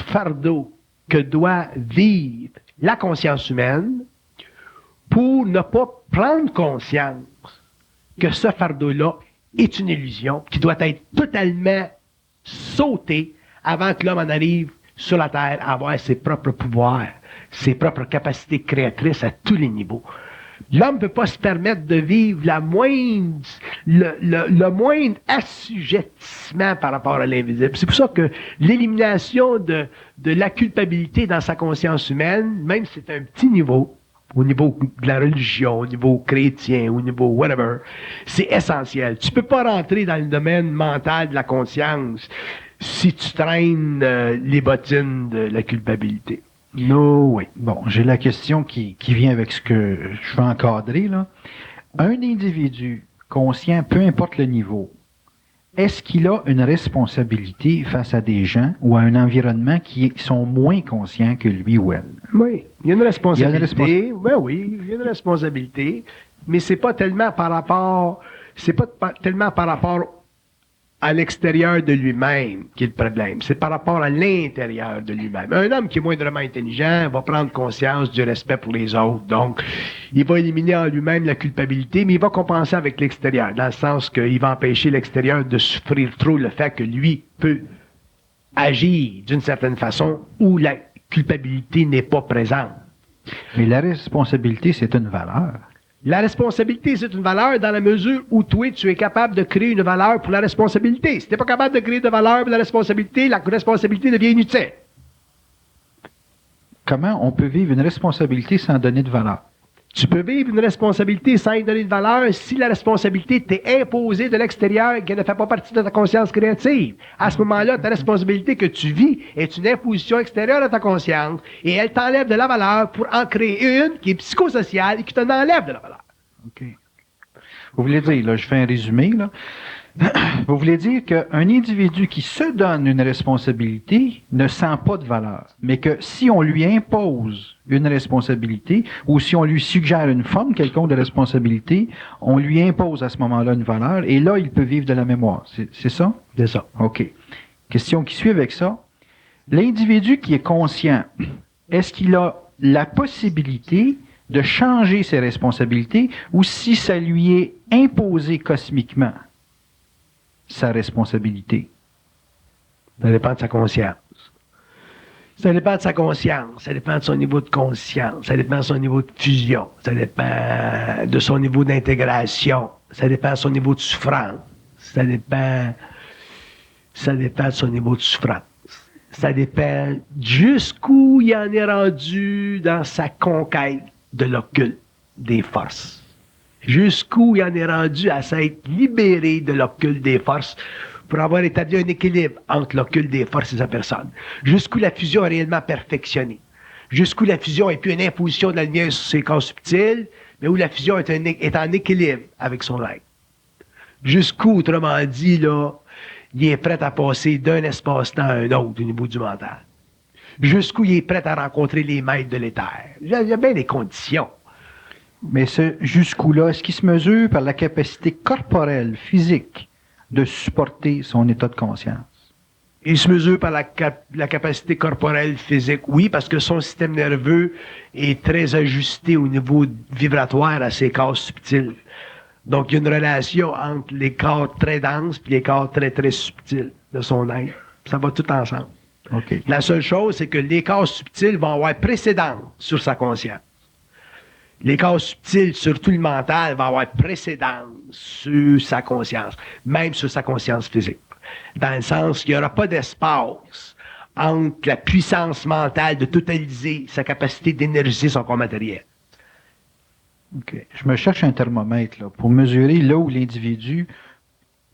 fardeau que doit vivre la conscience humaine pour ne pas prendre conscience que ce fardeau-là est une illusion qui doit être totalement sautée avant que l'homme en arrive sur la Terre à avoir ses propres pouvoirs, ses propres capacités créatrices à tous les niveaux. L'homme ne peut pas se permettre de vivre le moindre assujettissement par rapport à l'invisible. C'est pour ça que l'élimination de la culpabilité dans sa conscience humaine, même si c'est un petit niveau, au niveau de la religion, au niveau chrétien, au niveau whatever, c'est essentiel. Tu ne peux pas rentrer dans le domaine mental de la conscience si tu traînes les bottines de la culpabilité. No, oui. Bon, j'ai la question qui vient avec ce que je veux encadrer, là. Un individu conscient, peu importe le niveau, est-ce qu'il a une responsabilité face à des gens ou à un environnement qui sont moins conscients que lui ou elle? Oui, il y a une responsabilité. Oui, il y a une responsabilité, mais c'est pas tellement par rapport à l'extérieur de lui-même qui est le problème. C'est par rapport à l'intérieur de lui-même. Un homme qui est moindrement intelligent va prendre conscience du respect pour les autres. Donc, il va éliminer en lui-même la culpabilité, mais il va compenser avec l'extérieur, dans le sens qu'il va empêcher l'extérieur de souffrir trop le fait que lui peut agir d'une certaine façon où la culpabilité n'est pas présente. Mais la responsabilité, c'est une valeur. La responsabilité, c'est une valeur dans la mesure où toi, tu es capable de créer une valeur pour la responsabilité. Si tu n'es pas capable de créer de valeur pour la responsabilité devient inutile. Comment on peut vivre une responsabilité sans donner de valeur? Tu peux vivre une responsabilité sans y donner de valeur si la responsabilité t'est imposée de l'extérieur et qu'elle ne fait pas partie de ta conscience créative. À ce moment-là, ta responsabilité que tu vis est une imposition extérieure à ta conscience et elle t'enlève de la valeur pour en créer une qui est psychosociale et qui t'en enlève de la valeur. OK. Vous voulez dire, là, je fais un résumé, là. Vous voulez dire qu'un individu qui se donne une responsabilité ne sent pas de valeur, mais que si on lui impose une responsabilité ou si on lui suggère une forme quelconque de responsabilité, on lui impose à ce moment-là une valeur et là, il peut vivre de la mémoire. C'est ça? C'est ça. OK. Question qui suit avec ça. L'individu qui est conscient, est-ce qu'il a la possibilité de changer ses responsabilités ou si ça lui est imposé cosmiquement? Sa responsabilité. Ça dépend de sa conscience. Ça dépend de sa conscience. Ça dépend de son niveau de conscience. Ça dépend de son niveau de fusion. Ça dépend de son niveau d'intégration. Ça dépend de son niveau de souffrance. Ça dépend de son niveau de souffrance. Ça dépend jusqu'où il en est rendu dans sa conquête de l'occulte des forces. Jusqu'où il en est rendu à s'être libéré de l'occulte des forces pour avoir établi un équilibre entre l'occulte des forces et sa personne. Jusqu'où la fusion est réellement perfectionnée. Jusqu'où la fusion n'est plus une imposition de la lumière sur ses corps subtils, mais où la fusion est en équilibre avec son être. Jusqu'où, autrement dit, là, il est prêt à passer d'un espace-temps à un autre au niveau du mental. Jusqu'où il est prêt à rencontrer les maîtres de l'éther. Il y a bien des conditions. Mais ce jusqu'où-là, est-ce qu'il se mesure par la capacité corporelle, physique, de supporter son état de conscience? Il se mesure par la capacité corporelle, physique, oui, parce que son système nerveux est très ajusté au niveau vibratoire à ses corps subtils. Donc, il y a une relation entre les corps très denses et les corps très, très subtils de son être. Ça va tout ensemble. OK. La seule chose, c'est que les corps subtils vont avoir précédence sur sa conscience. Les corps subtils, surtout le mental, vont avoir précédence sur sa conscience, même sur sa conscience physique. Dans le sens qu'il n'y aura pas d'espace entre la puissance mentale de totaliser sa capacité d'énergiser son corps matériel. OK. Je me cherche un thermomètre là, pour mesurer là où l'individu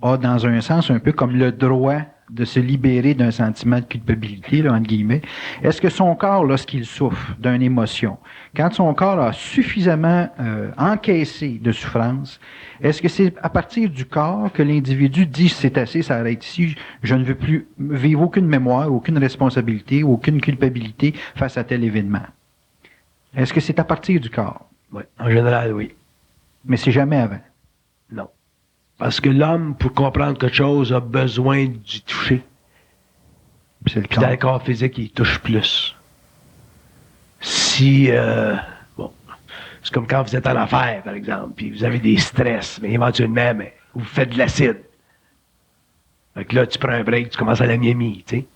a, dans un sens, un peu comme le droit de se libérer d'un sentiment de culpabilité, là, entre guillemets. Est-ce que son corps, lorsqu'il souffre d'une émotion, quand son corps a suffisamment encaissé de souffrance, est-ce que c'est à partir du corps que l'individu dit c'est assez, ça arrête ici, je ne veux plus vivre aucune mémoire, aucune responsabilité, aucune culpabilité face à tel événement? Est-ce que c'est à partir du corps? Oui, en général, oui. Mais c'est jamais avant. Non. Parce que l'homme, pour comprendre quelque chose, a besoin du toucher. C'est le Puis dans le corps physique, il touche plus. Si, bon, c'est comme quand vous êtes en affaires, par exemple, puis vous avez des stress, mais éventuellement, vous faites de l'acide. Fait que là, tu prends un break, tu commences à la miami, tu sais.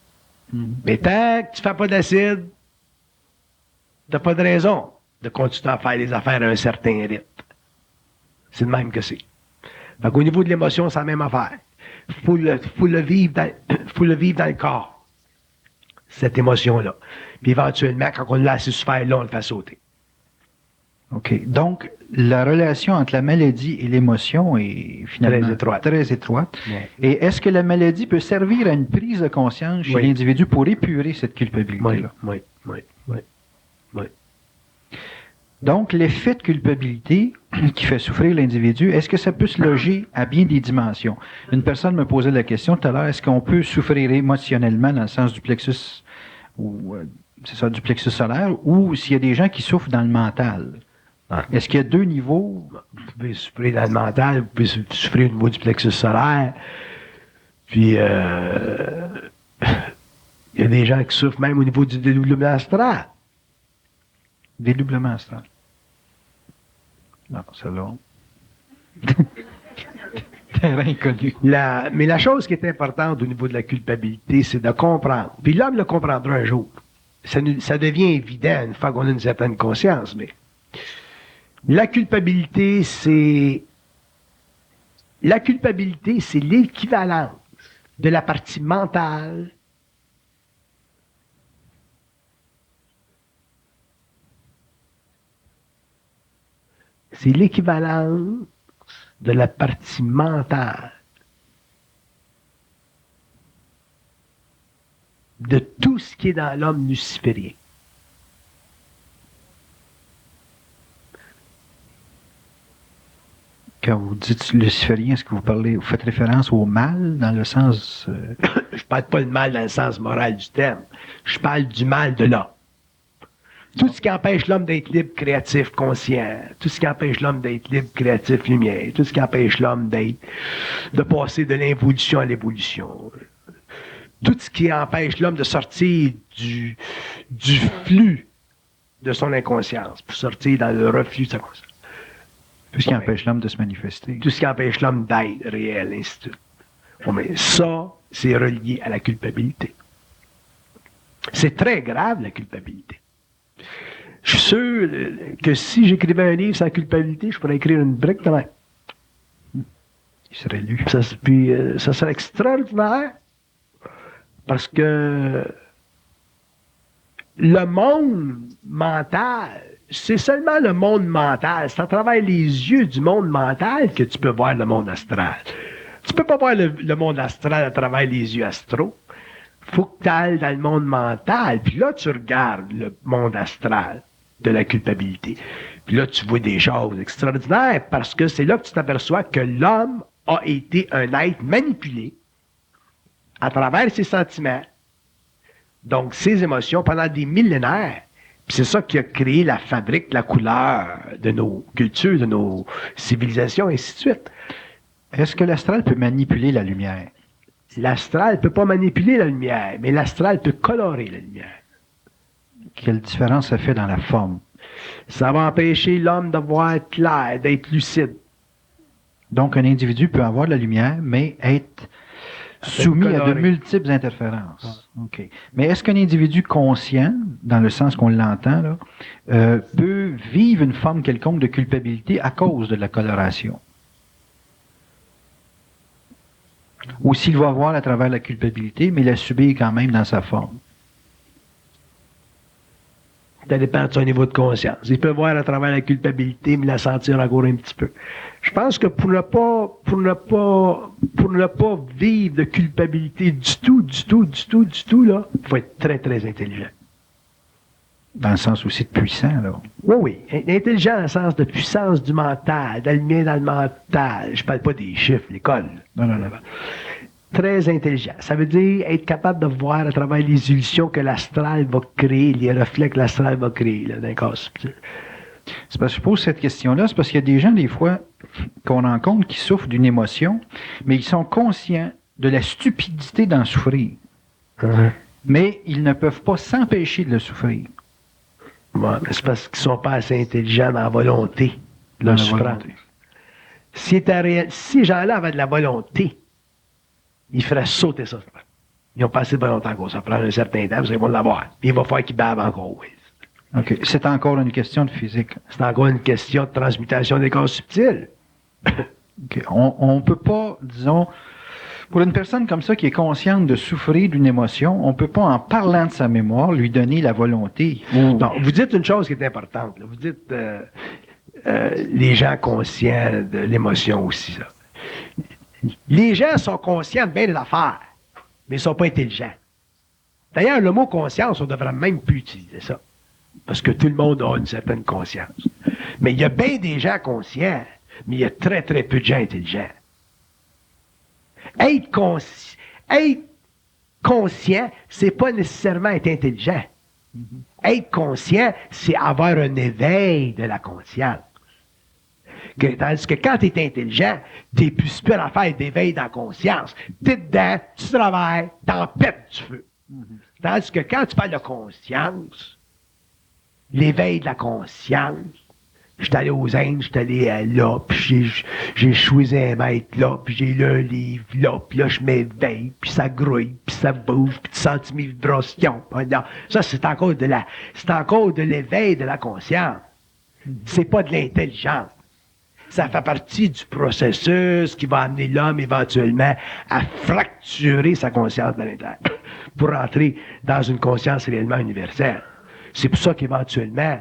Mais tant que tu fais pas d'acide, t'as pas de raison de continuer à faire les affaires à un certain rythme. C'est le même que c'est. Fait qu'au niveau de l'émotion, c'est la même affaire. Faut le vivre dans le corps, cette émotion-là. Puis éventuellement, quand on l'a assez souffert, là, on le fait sauter. OK. Donc, la relation entre la maladie et l'émotion est finalement très étroite. Ouais. Et est-ce que la maladie peut servir à une prise de conscience chez l'individu pour épurer cette culpabilité-là? Oui. Donc, l'effet de culpabilité qui fait souffrir l'individu, est-ce que ça peut se loger à bien des dimensions? Une personne me posait la question tout à l'heure, est-ce qu'on peut souffrir émotionnellement dans le sens du plexus, ou c'est ça, du plexus solaire, ou s'il y a des gens qui souffrent dans le mental? Est-ce qu'il y a deux niveaux? Vous pouvez souffrir dans le mental, vous pouvez souffrir au niveau du plexus solaire. Puis, il y a des gens qui souffrent même au niveau du dédoublement astral. Dédoublement astral. Non, celle-là. Terrain inconnu. Mais la chose qui est importante au niveau de la culpabilité, c'est de comprendre. Puis l'homme le comprendra un jour. Ça devient évident une fois qu'on a une certaine conscience, mais la culpabilité, c'est l'équivalence de la partie mentale de tout ce qui est dans l'homme luciférien. Quand vous dites luciférien, est-ce que vous faites référence au mal dans le sens... Je parle pas de mal dans le sens moral du terme. Je parle du mal de l'homme. Tout ce qui empêche l'homme d'être libre, créatif, conscient, tout ce qui empêche l'homme d'être libre, créatif, lumière, tout ce qui empêche l'homme de passer de l'involution à l'évolution, tout ce qui empêche l'homme de sortir du flux de son inconscience pour sortir dans le reflux de sa conscience. Tout ce qui empêche l'homme de se manifester. Tout ce qui empêche l'homme d'être réel, ainsi de suite. Bon, mais ça, c'est relié à la culpabilité. C'est très grave, la culpabilité. Je suis sûr que si j'écrivais un livre sans culpabilité, je pourrais écrire une brique de même. Il serait lu. Puis ça serait extraordinaire parce que le monde mental, c'est seulement le monde mental. C'est à travers les yeux du monde mental que tu peux voir le monde astral. Tu peux pas voir le monde astral à travers les yeux astraux. Faut que tu ailles dans le monde mental. Puis là, tu regardes le monde astral de la culpabilité. Puis là, tu vois des choses extraordinaires parce que c'est là que tu t'aperçois que l'homme a été un être manipulé à travers ses sentiments, donc ses émotions pendant des millénaires. Puis c'est ça qui a créé la fabrique, la couleur de nos cultures, de nos civilisations, et ainsi de suite. Est-ce que l'astral peut manipuler la lumière? L'astral ne peut pas manipuler la lumière, mais l'astral peut colorer la lumière. Quelle différence ça fait dans la forme? Ça va empêcher l'homme de voir clair, d'être lucide. Donc, un individu peut avoir de la lumière, mais être soumis à de multiples interférences. Ah. OK. Mais est-ce qu'un individu conscient, dans le sens qu'on l'entend, là, peut vivre une forme quelconque de culpabilité à cause de la coloration? Ou s'il va voir à travers la culpabilité, mais la subir quand même dans sa forme? Ça dépend de son niveau de conscience. Il peut voir à travers la culpabilité, mais la sentir encore un petit peu. Je pense que pour ne pas vivre de culpabilité du tout, là, il faut être très, très intelligent. Dans le sens aussi de puissant, là. Oui. Intelligent dans le sens de puissance du mental, d'aligner dans le mental. Je parle pas des chiffres, l'école. Non. Très intelligent. Ça veut dire être capable de voir à travers les illusions que l'astral va créer, les reflets que l'astral va créer, là, d'un cas subtil. C'est parce que je pose cette question-là, c'est parce qu'il y a des gens, des fois, qu'on rencontre qui souffrent d'une émotion, mais ils sont conscients de la stupidité d'en souffrir. Mais ils ne peuvent pas s'empêcher de le souffrir. Ouais, mais c'est parce qu'ils ne sont pas assez intelligents dans la volonté de leur souffrance. Si ces gens-là avaient de la volonté, ils feraient sauter ça. Ils n'ont pas assez de volonté encore. Ça prend un certain temps, parce qu'ils vont l'avoir. Puis il va falloir qu'ils bavent encore. Oui. OK. C'est encore une question de physique. C'est encore une question de transmutation des corps subtils. Okay. On ne peut pas, disons, pour une personne comme ça qui est consciente de souffrir d'une émotion, on ne peut pas, en parlant de sa mémoire, lui donner la volonté. Non, vous dites une chose qui est importante. Là. Vous dites les gens conscients de l'émotion aussi. Ça. Les gens sont conscients de bien des affaires, mais ils ne sont pas intelligents. D'ailleurs, le mot conscience, on ne devrait même plus utiliser ça. Parce que tout le monde a une certaine conscience. Mais il y a bien des gens conscients, mais il y a très, très peu de gens intelligents. Être conscient, c'est pas nécessairement être intelligent. Être conscient, c'est avoir un éveil de la conscience. Tandis que quand tu es intelligent, tu n'es plus super à faire d'éveil dans la conscience. Tu es dedans, tu travailles, t'en pètes du feu. Tandis que quand tu parles de conscience, l'éveil de la conscience, je suis allé aux Indes, je suis allé là, puis j'ai choisi un maître là, puis j'ai lu un livre là, puis là, je m'éveille, puis ça grouille, puis ça bouge, puis tu sens mes vibrations. Ça, c'est encore de l'éveil de la conscience. C'est pas de l'intelligence. Ça fait partie du processus qui va amener l'homme éventuellement à fracturer sa conscience de l'intérieur pour entrer dans une conscience réellement universelle. C'est pour ça qu'éventuellement,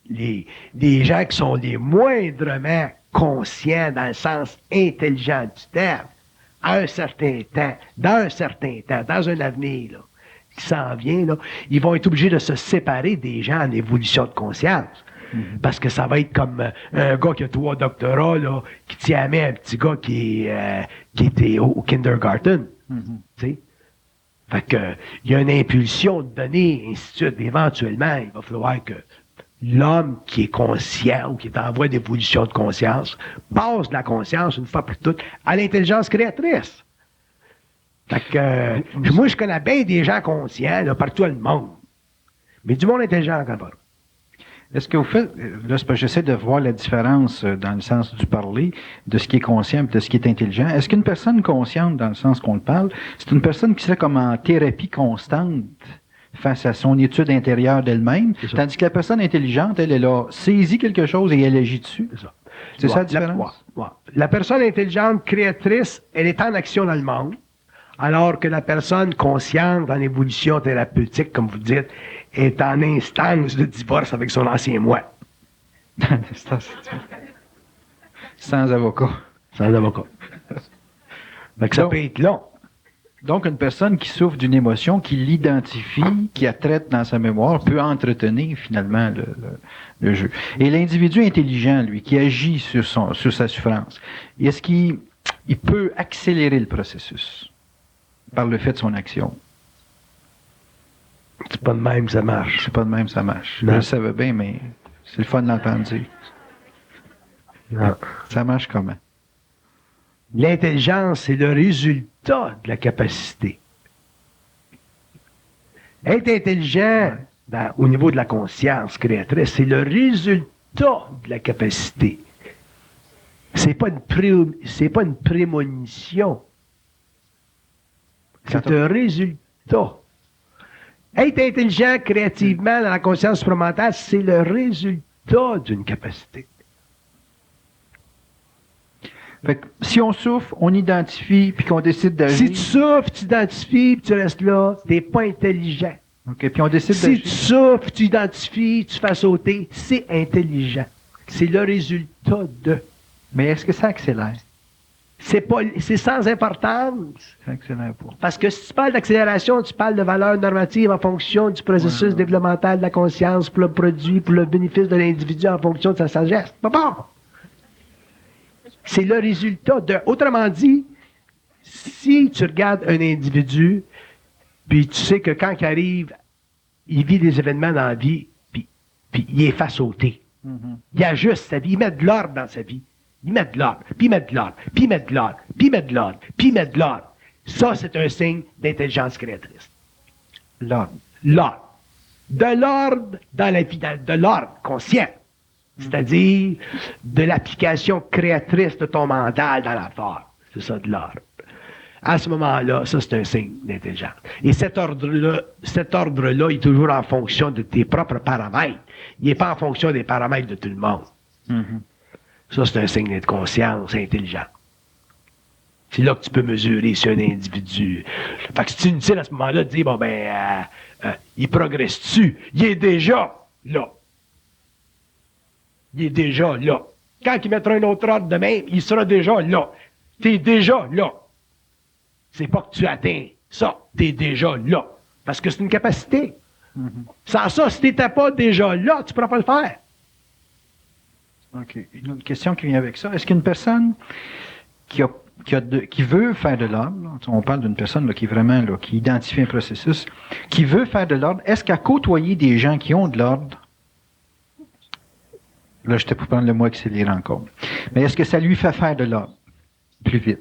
les gens qui sont les moindrement conscients dans le sens intelligent du terme, à un certain temps, dans un avenir là, qui s'en vient, là, ils vont être obligés de se séparer des gens en évolution de conscience. Parce que ça va être comme un gars qui a 3 doctorats, là, qui tient à main un petit gars qui était au kindergarten. Tu sais? Fait que, il y a une impulsion de donner, ainsi de suite. Éventuellement, il va falloir que l'homme qui est conscient ou qui est en voie d'évolution de conscience passe de la conscience, une fois pour toutes, à l'intelligence créatrice. Fait que, moi, je connais bien des gens conscients, là, partout dans le monde. Mais du monde intelligent encore pas. Est-ce que vous faites, là, c'est parce que j'essaie de voir la différence dans le sens du parler, de ce qui est conscient et de ce qui est intelligent. Est-ce qu'une personne consciente, dans le sens qu'on le parle, c'est une personne qui serait comme en thérapie constante face à son étude intérieure d'elle-même, tandis que la personne intelligente, elle a saisi quelque chose et elle agit dessus? C'est ça la différence? La personne intelligente, créatrice, elle est en action dans le monde, alors que la personne consciente, en évolution thérapeutique, comme vous dites, est en instance de divorce avec son ancien moi. Sans avocat. Sans avocat. Donc, ça peut être long. Donc, une personne qui souffre d'une émotion, qui l'identifie, qui la traite dans sa mémoire, peut entretenir finalement le jeu. Et l'individu intelligent, lui, qui agit sur sa souffrance, est-ce qu'il peut accélérer le processus par le fait de son action? C'est pas de même que ça marche. C'est pas de même que ça marche. Non. Je le savais bien, mais c'est le fun de l'entendre dire. Non. Ça marche comment? L'intelligence, c'est le résultat de la capacité. Être intelligent, au niveau de la conscience créatrice, c'est le résultat de la capacité. C'est pas une prémonition. C'est un résultat. Être intelligent créativement dans la conscience supramentale, c'est le résultat d'une capacité. Fait que si on souffre, on identifie, puis qu'on décide d'agir. Si tu souffres, tu identifies, puis tu restes là, t'es pas intelligent. OK, puis on décide Si tu souffres, tu identifies, tu fais sauter, c'est intelligent. C'est le résultat de. Mais est-ce que ça accélère? C'est sans importance. Ça accélère pas. Parce que si tu parles d'accélération, tu parles de valeur normative en fonction du processus développemental de la conscience pour le produit, pour le bénéfice de l'individu en fonction de sa sagesse. Pas bon. C'est le résultat de. Autrement dit, si tu regardes un individu, puis tu sais que quand il arrive, il vit des événements dans la vie, puis il est face au thé. Il ajuste sa vie, il met de l'ordre dans sa vie. Il met de l'ordre, puis il met de l'ordre, puis il met de l'ordre, puis il met de l'ordre, puis il met de l'ordre. Ça, c'est un signe d'intelligence créatrice. L'ordre. L'ordre. De l'ordre dans la vie, de l'ordre conscient. C'est-à-dire de l'application créatrice de ton mental dans la forme. C'est ça, de l'ordre. À ce moment-là, ça, c'est un signe d'intelligence. Et cet ordre-là, il est toujours en fonction de tes propres paramètres. Il n'est pas en fonction des paramètres de tout le monde. Ça, c'est un signe d'être conscience intelligente. C'est là que tu peux mesurer si un individu. Fait que c'est inutile à ce moment-là de dire, bon, il progresse-tu? Il est déjà là. Il est déjà là. Quand il mettra un autre ordre de même, il sera déjà là. T'es déjà là. C'est pas que tu atteins ça. T'es déjà là. Parce que c'est une capacité. Sans ça, si t'étais pas déjà là, tu pourras pas le faire. OK. Une autre question qui vient avec ça. Est-ce qu'une personne qui veut faire de l'ordre, là, on parle d'une personne là, qui est vraiment là, qui identifie un processus, qui veut faire de l'ordre, est-ce qu'à côtoyer des gens qui ont de l'ordre, Là, j'étais pour prendre le mot accélérer encore. Mais est-ce que ça lui fait faire de l'ordre plus vite?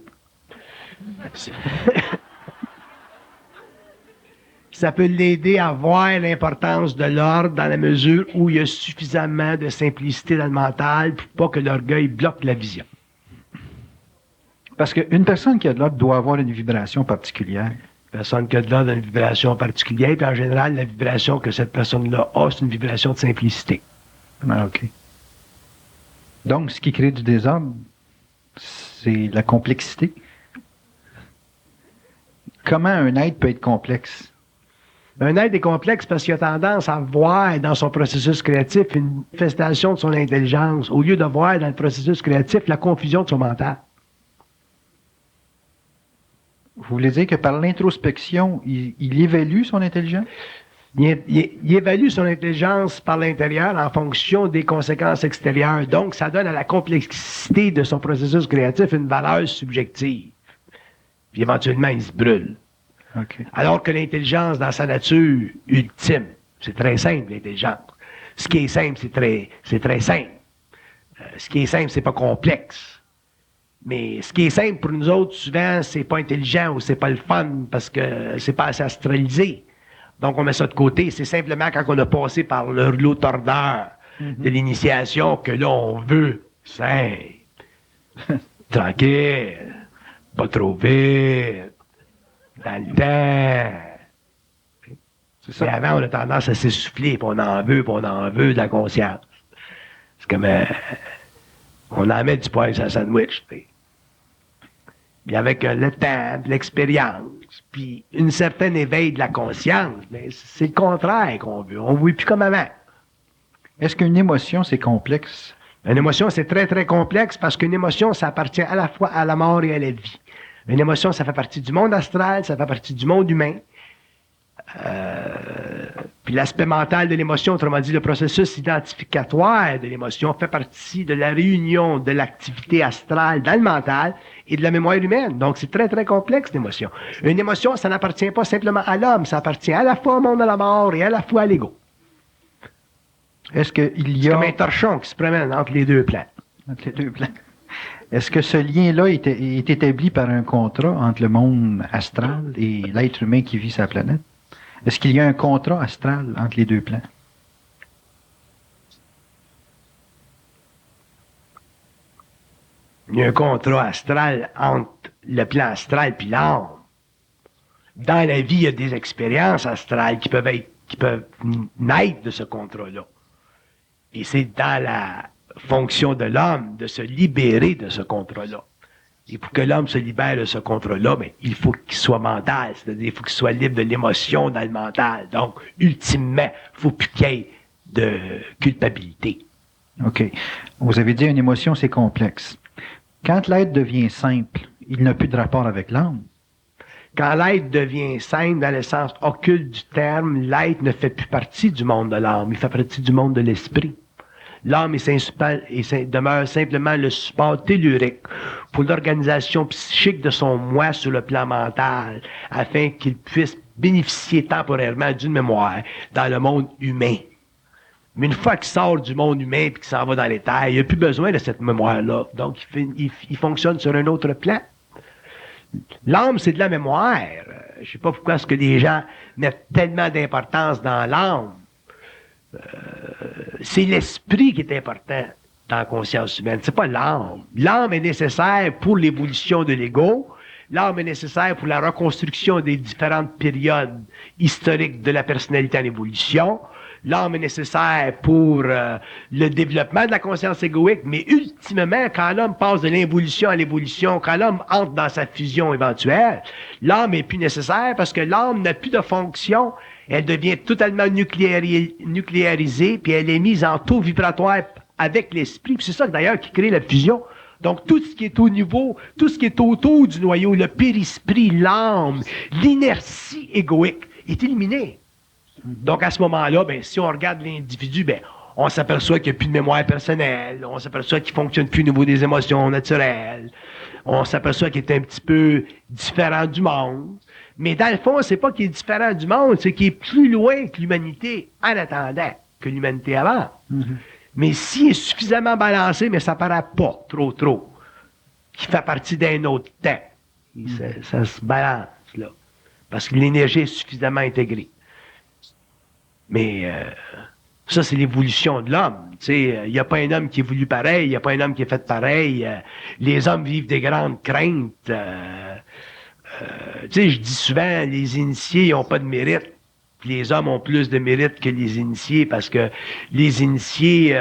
Ça peut l'aider à voir l'importance de l'ordre dans la mesure où il y a suffisamment de simplicité dans le mental pour pas que l'orgueil bloque la vision. Parce qu'une personne qui a de l'ordre doit avoir une vibration particulière. Personne qui a de l'ordre a une vibration particulière, puis en général, la vibration que cette personne-là a, c'est une vibration de simplicité. Ah, OK. Donc, ce qui crée du désordre, c'est la complexité. Comment un être peut être complexe? Un être est complexe parce qu'il a tendance à voir dans son processus créatif une manifestation de son intelligence, au lieu de voir dans le processus créatif la confusion de son mental. Vous voulez dire que par l'introspection, il évalue son intelligence? Il évalue son intelligence par l'intérieur en fonction des conséquences extérieures. Donc, ça donne à la complexité de son processus créatif une valeur subjective. Puis éventuellement, il se brûle. Okay. Alors que l'intelligence, dans sa nature ultime, c'est très simple, l'intelligence. Ce qui est simple, c'est très simple. Ce qui est simple, c'est pas complexe. Mais ce qui est simple pour nous autres, souvent, c'est pas intelligent ou c'est pas le fun parce que c'est pas assez astralisé. Donc, on met ça de côté. C'est simplement quand on a passé par le rouleau tordeur de l'initiation que là, on veut simple, tranquille, pas trop vite, dans le temps. C'est ça. Mais avant, on a tendance à s'essouffler, puis on en veut de la conscience. C'est comme... on en met du poil sur un sandwich, tu sais. Puis avec le temps, l'expérience, puis une certaine éveil de la conscience, mais c'est le contraire qu'on veut. On ne veut plus comme avant. Est-ce qu'une émotion, c'est complexe? Une émotion, c'est très, très complexe parce qu'une émotion, ça appartient à la fois à la mort et à la vie. Une émotion, ça fait partie du monde astral, ça fait partie du monde humain. Puis l'aspect mental de l'émotion, autrement dit, le processus identificatoire de l'émotion fait partie de la réunion de l'activité astrale dans le mental et de la mémoire humaine. Donc, c'est très, très complexe, l'émotion. Une émotion, ça n'appartient pas simplement à l'homme, ça appartient à la fois au monde de la mort et à la fois à l'ego. Est-ce qu'il y C'est a... comme un torchon qui se promène entre les deux plans. Entre les deux plans. Est-ce que ce lien-là est établi par un contrat entre le monde astral et l'être humain qui vit sa planète? Est-ce qu'il y a un contrat astral entre les deux plans? Il y a un contrat astral entre le plan astral et l'âme. Dans la vie, il y a des expériences astrales qui peuvent naître de ce contrat-là. Et c'est dans la fonction de l'homme de se libérer de ce contrat-là. Et pour que l'homme se libère de ce contrat-là, ben, il faut qu'il soit mental, c'est-à-dire il faut qu'il soit libre de l'émotion dans le mental. Donc, ultimement, il ne faut plus qu'il y ait de culpabilité. OK. Vous avez dit une émotion, c'est complexe. Quand l'être devient simple, il n'a plus de rapport avec l'âme. Quand l'être devient simple, dans le sens occulte du terme, l'être ne fait plus partie du monde de l'âme, il fait partie du monde de l'esprit. L'âme demeure simplement le support tellurique pour l'organisation psychique de son moi sur le plan mental, afin qu'il puisse bénéficier temporairement d'une mémoire dans le monde humain. Mais une fois qu'il sort du monde humain et qu'il s'en va dans les terres, il n'a plus besoin de cette mémoire-là. Donc, il fonctionne sur un autre plan. L'âme, c'est de la mémoire. Je ne sais pas pourquoi est-ce que les gens mettent tellement d'importance dans l'âme. C'est l'esprit qui est important dans la conscience humaine, c'est pas l'âme. L'âme est nécessaire pour l'évolution de l'ego, l'âme est nécessaire pour la reconstruction des différentes périodes historiques de la personnalité en évolution, l'âme est nécessaire pour le développement de la conscience égoïque, mais ultimement, quand l'homme passe de l'involution à l'évolution, quand l'homme entre dans sa fusion éventuelle, l'âme est plus nécessaire parce que l'âme n'a plus de fonction. Elle devient totalement nucléarisée, puis elle est mise en taux vibratoire avec l'esprit. Puis c'est ça d'ailleurs qui crée la fusion. Donc tout ce qui est au niveau, tout ce qui est autour du noyau, le périsprit, l'âme, l'inertie égoïque est éliminée. Donc à ce moment-là, ben, si on regarde l'individu, ben, on s'aperçoit qu'il n'y a plus de mémoire personnelle, on s'aperçoit qu'il ne fonctionne plus au niveau des émotions naturelles, on s'aperçoit qu'il est un petit peu différent du monde. Mais dans le fond, c'est pas qu'il est différent du monde, c'est qu'il est plus loin que l'humanité en attendant que l'humanité avant. Mm-hmm. Mais s'il est suffisamment balancé, mais ça paraît pas trop, qui fait partie d'un autre temps, ça se balance, là. Parce que l'énergie est suffisamment intégrée. Mais ça, c'est l'évolution de l'homme. Il n'y a pas un homme qui évolue pareil, il n'y a pas un homme qui est fait pareil. Les hommes vivent des grandes craintes. Je dis souvent, les initiés n'ont pas de mérite. Les hommes ont plus de mérite que les initiés parce que les initiés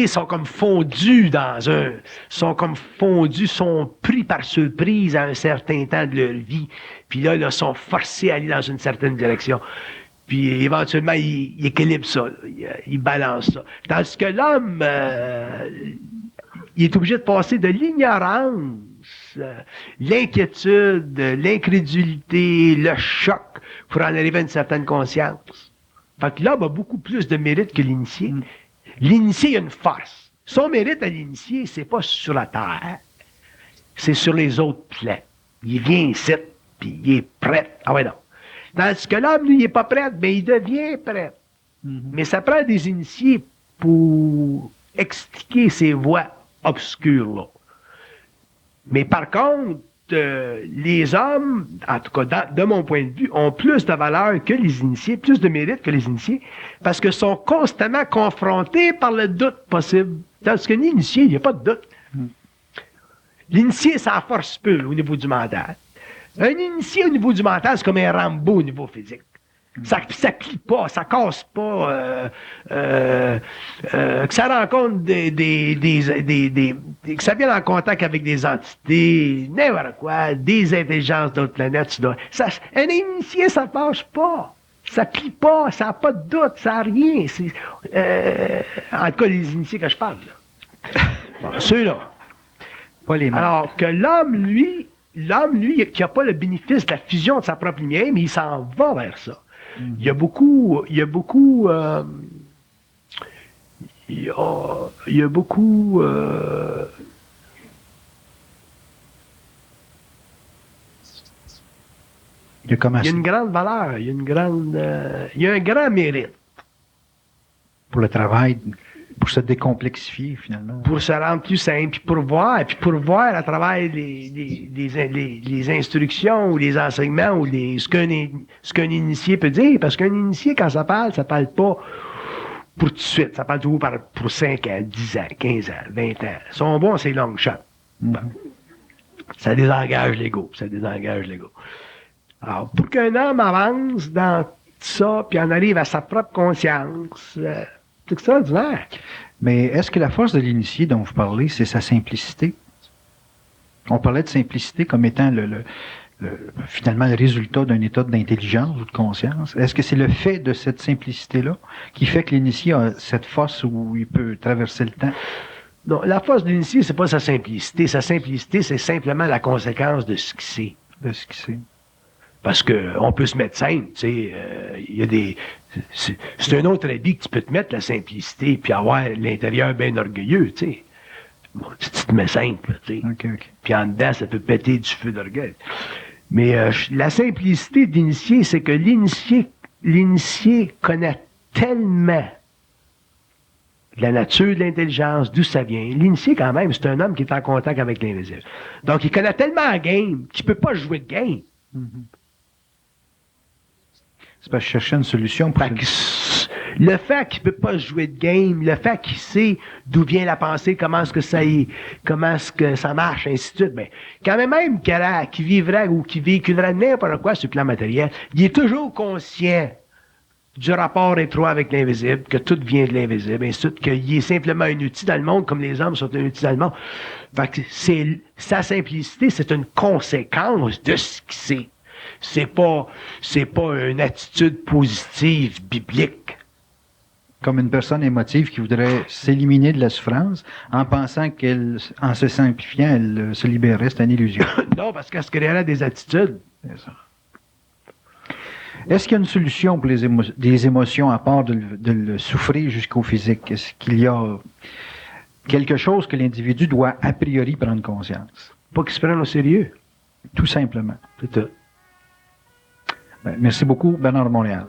sont comme fondus sont pris par surprise à un certain temps de leur vie. Puis là, sont forcés à aller dans une certaine direction. Puis éventuellement, ils équilibrent ça, ils balancent ça. Tandis que l'homme, il est obligé de passer de l'ignorance, l'inquiétude, l'incrédulité, le choc pour en arriver à une certaine conscience. Fait que l'homme a beaucoup plus de mérite que l'initié. L'initié a une force. Son mérite à l'initié, c'est pas sur la terre, c'est sur les autres plans. Il vient ici, puis il est prêt. Ah ouais, non. Tandis que l'homme, lui, il n'est pas prêt, mais il devient prêt. Mais ça prend des initiés pour expliquer ces voies obscures-là. Mais par contre, les hommes, en tout cas, de mon point de vue, ont plus de valeur que les initiés, plus de mérite que les initiés, parce qu'ils sont constamment confrontés par le doute possible. Tandis que l'initié, il n'y a pas de doute. L'initié, ça force peu au niveau du mental. Un initié au niveau du mental, c'est comme un Rambo au niveau physique. Ça plie pas, ça casse pas, que ça rencontre que ça vienne en contact avec des entités, n'importe quoi, des intelligences d'autres planètes. Un initié, ça passe pas. Ça plie pas, ça n'a pas de doute, ça n'a rien. En tout cas, les initiés que je parle. Bon, ceux-là. Pas les mêmes. Alors que l'homme, lui, qui n'a pas le bénéfice de la fusion de sa propre lumière, mais il s'en va vers ça. Il y a beaucoup, il y a une grande valeur, il y a un grand mérite. Pour le travail, pour se décomplexifier, finalement. Pour se rendre plus simple, puis pour voir à travers les instructions ou les enseignements ou ce qu'un initié peut dire. Parce qu'un initié, quand ça parle pas pour tout de suite. Ça parle toujours pour 5 ans, 10 ans, 15 ans, 20 ans. Ils sont bons, c'est long shot. Ça désengage l'ego. Alors, pour qu'un homme avance dans ça, puis en arrive à sa propre conscience, c'est extraordinaire. Mais est-ce que la force de l'initié dont vous parlez, c'est sa simplicité? On parlait de simplicité comme étant finalement le résultat d'un état d'intelligence ou de conscience. Est-ce que c'est le fait de cette simplicité-là qui fait que l'initié a cette force où il peut traverser le temps? Non, la force de l'initié, c'est pas sa simplicité. Sa simplicité, c'est simplement la conséquence de ce qu'il sait. Parce que on peut se mettre simple, tu sais, il y a c'est un autre habit que tu peux te mettre, la simplicité, puis avoir l'intérieur bien orgueilleux, tu sais. Bon, tu te mets simple, tu sais. Okay. Puis en dedans, ça peut péter du feu d'orgueil. Mais la simplicité de l'initié, c'est que l'initié connaît tellement la nature de l'intelligence, d'où ça vient. L'initié, quand même, c'est un homme qui est en contact avec l'invisible. Donc, il connaît tellement la game qu'il ne peut pas jouer de game. C'est parce que je cherchais une solution pour le fait qu'il ne peut pas jouer de game, le fait qu'il sait d'où vient la pensée, comment est-ce que ça marche, ainsi de suite, mais quand même qu'il vivrait ou qu'il véhiculerait n'importe quoi sur le plan matériel, il est toujours conscient du rapport étroit avec l'invisible, que tout vient de l'invisible, ainsi de suite, qu'il est simplement un outil dans le monde, comme les hommes sont un outil dans le monde. Fait que sa simplicité, c'est une conséquence de ce qu'il sait. C'est pas une attitude positive biblique. Comme une personne émotive qui voudrait s'éliminer de la souffrance en pensant en se simplifiant, elle se libérerait. C'est une illusion. Non, parce qu'elle se créerait des attitudes. C'est ça. Est-ce qu'il y a une solution pour des émotions à part de le souffrir jusqu'au physique? Est-ce qu'il y a quelque chose que l'individu doit a priori prendre conscience? Pas qu'il se prenne au sérieux. Tout simplement. C'est tout. Merci beaucoup, Bernard de Montréal.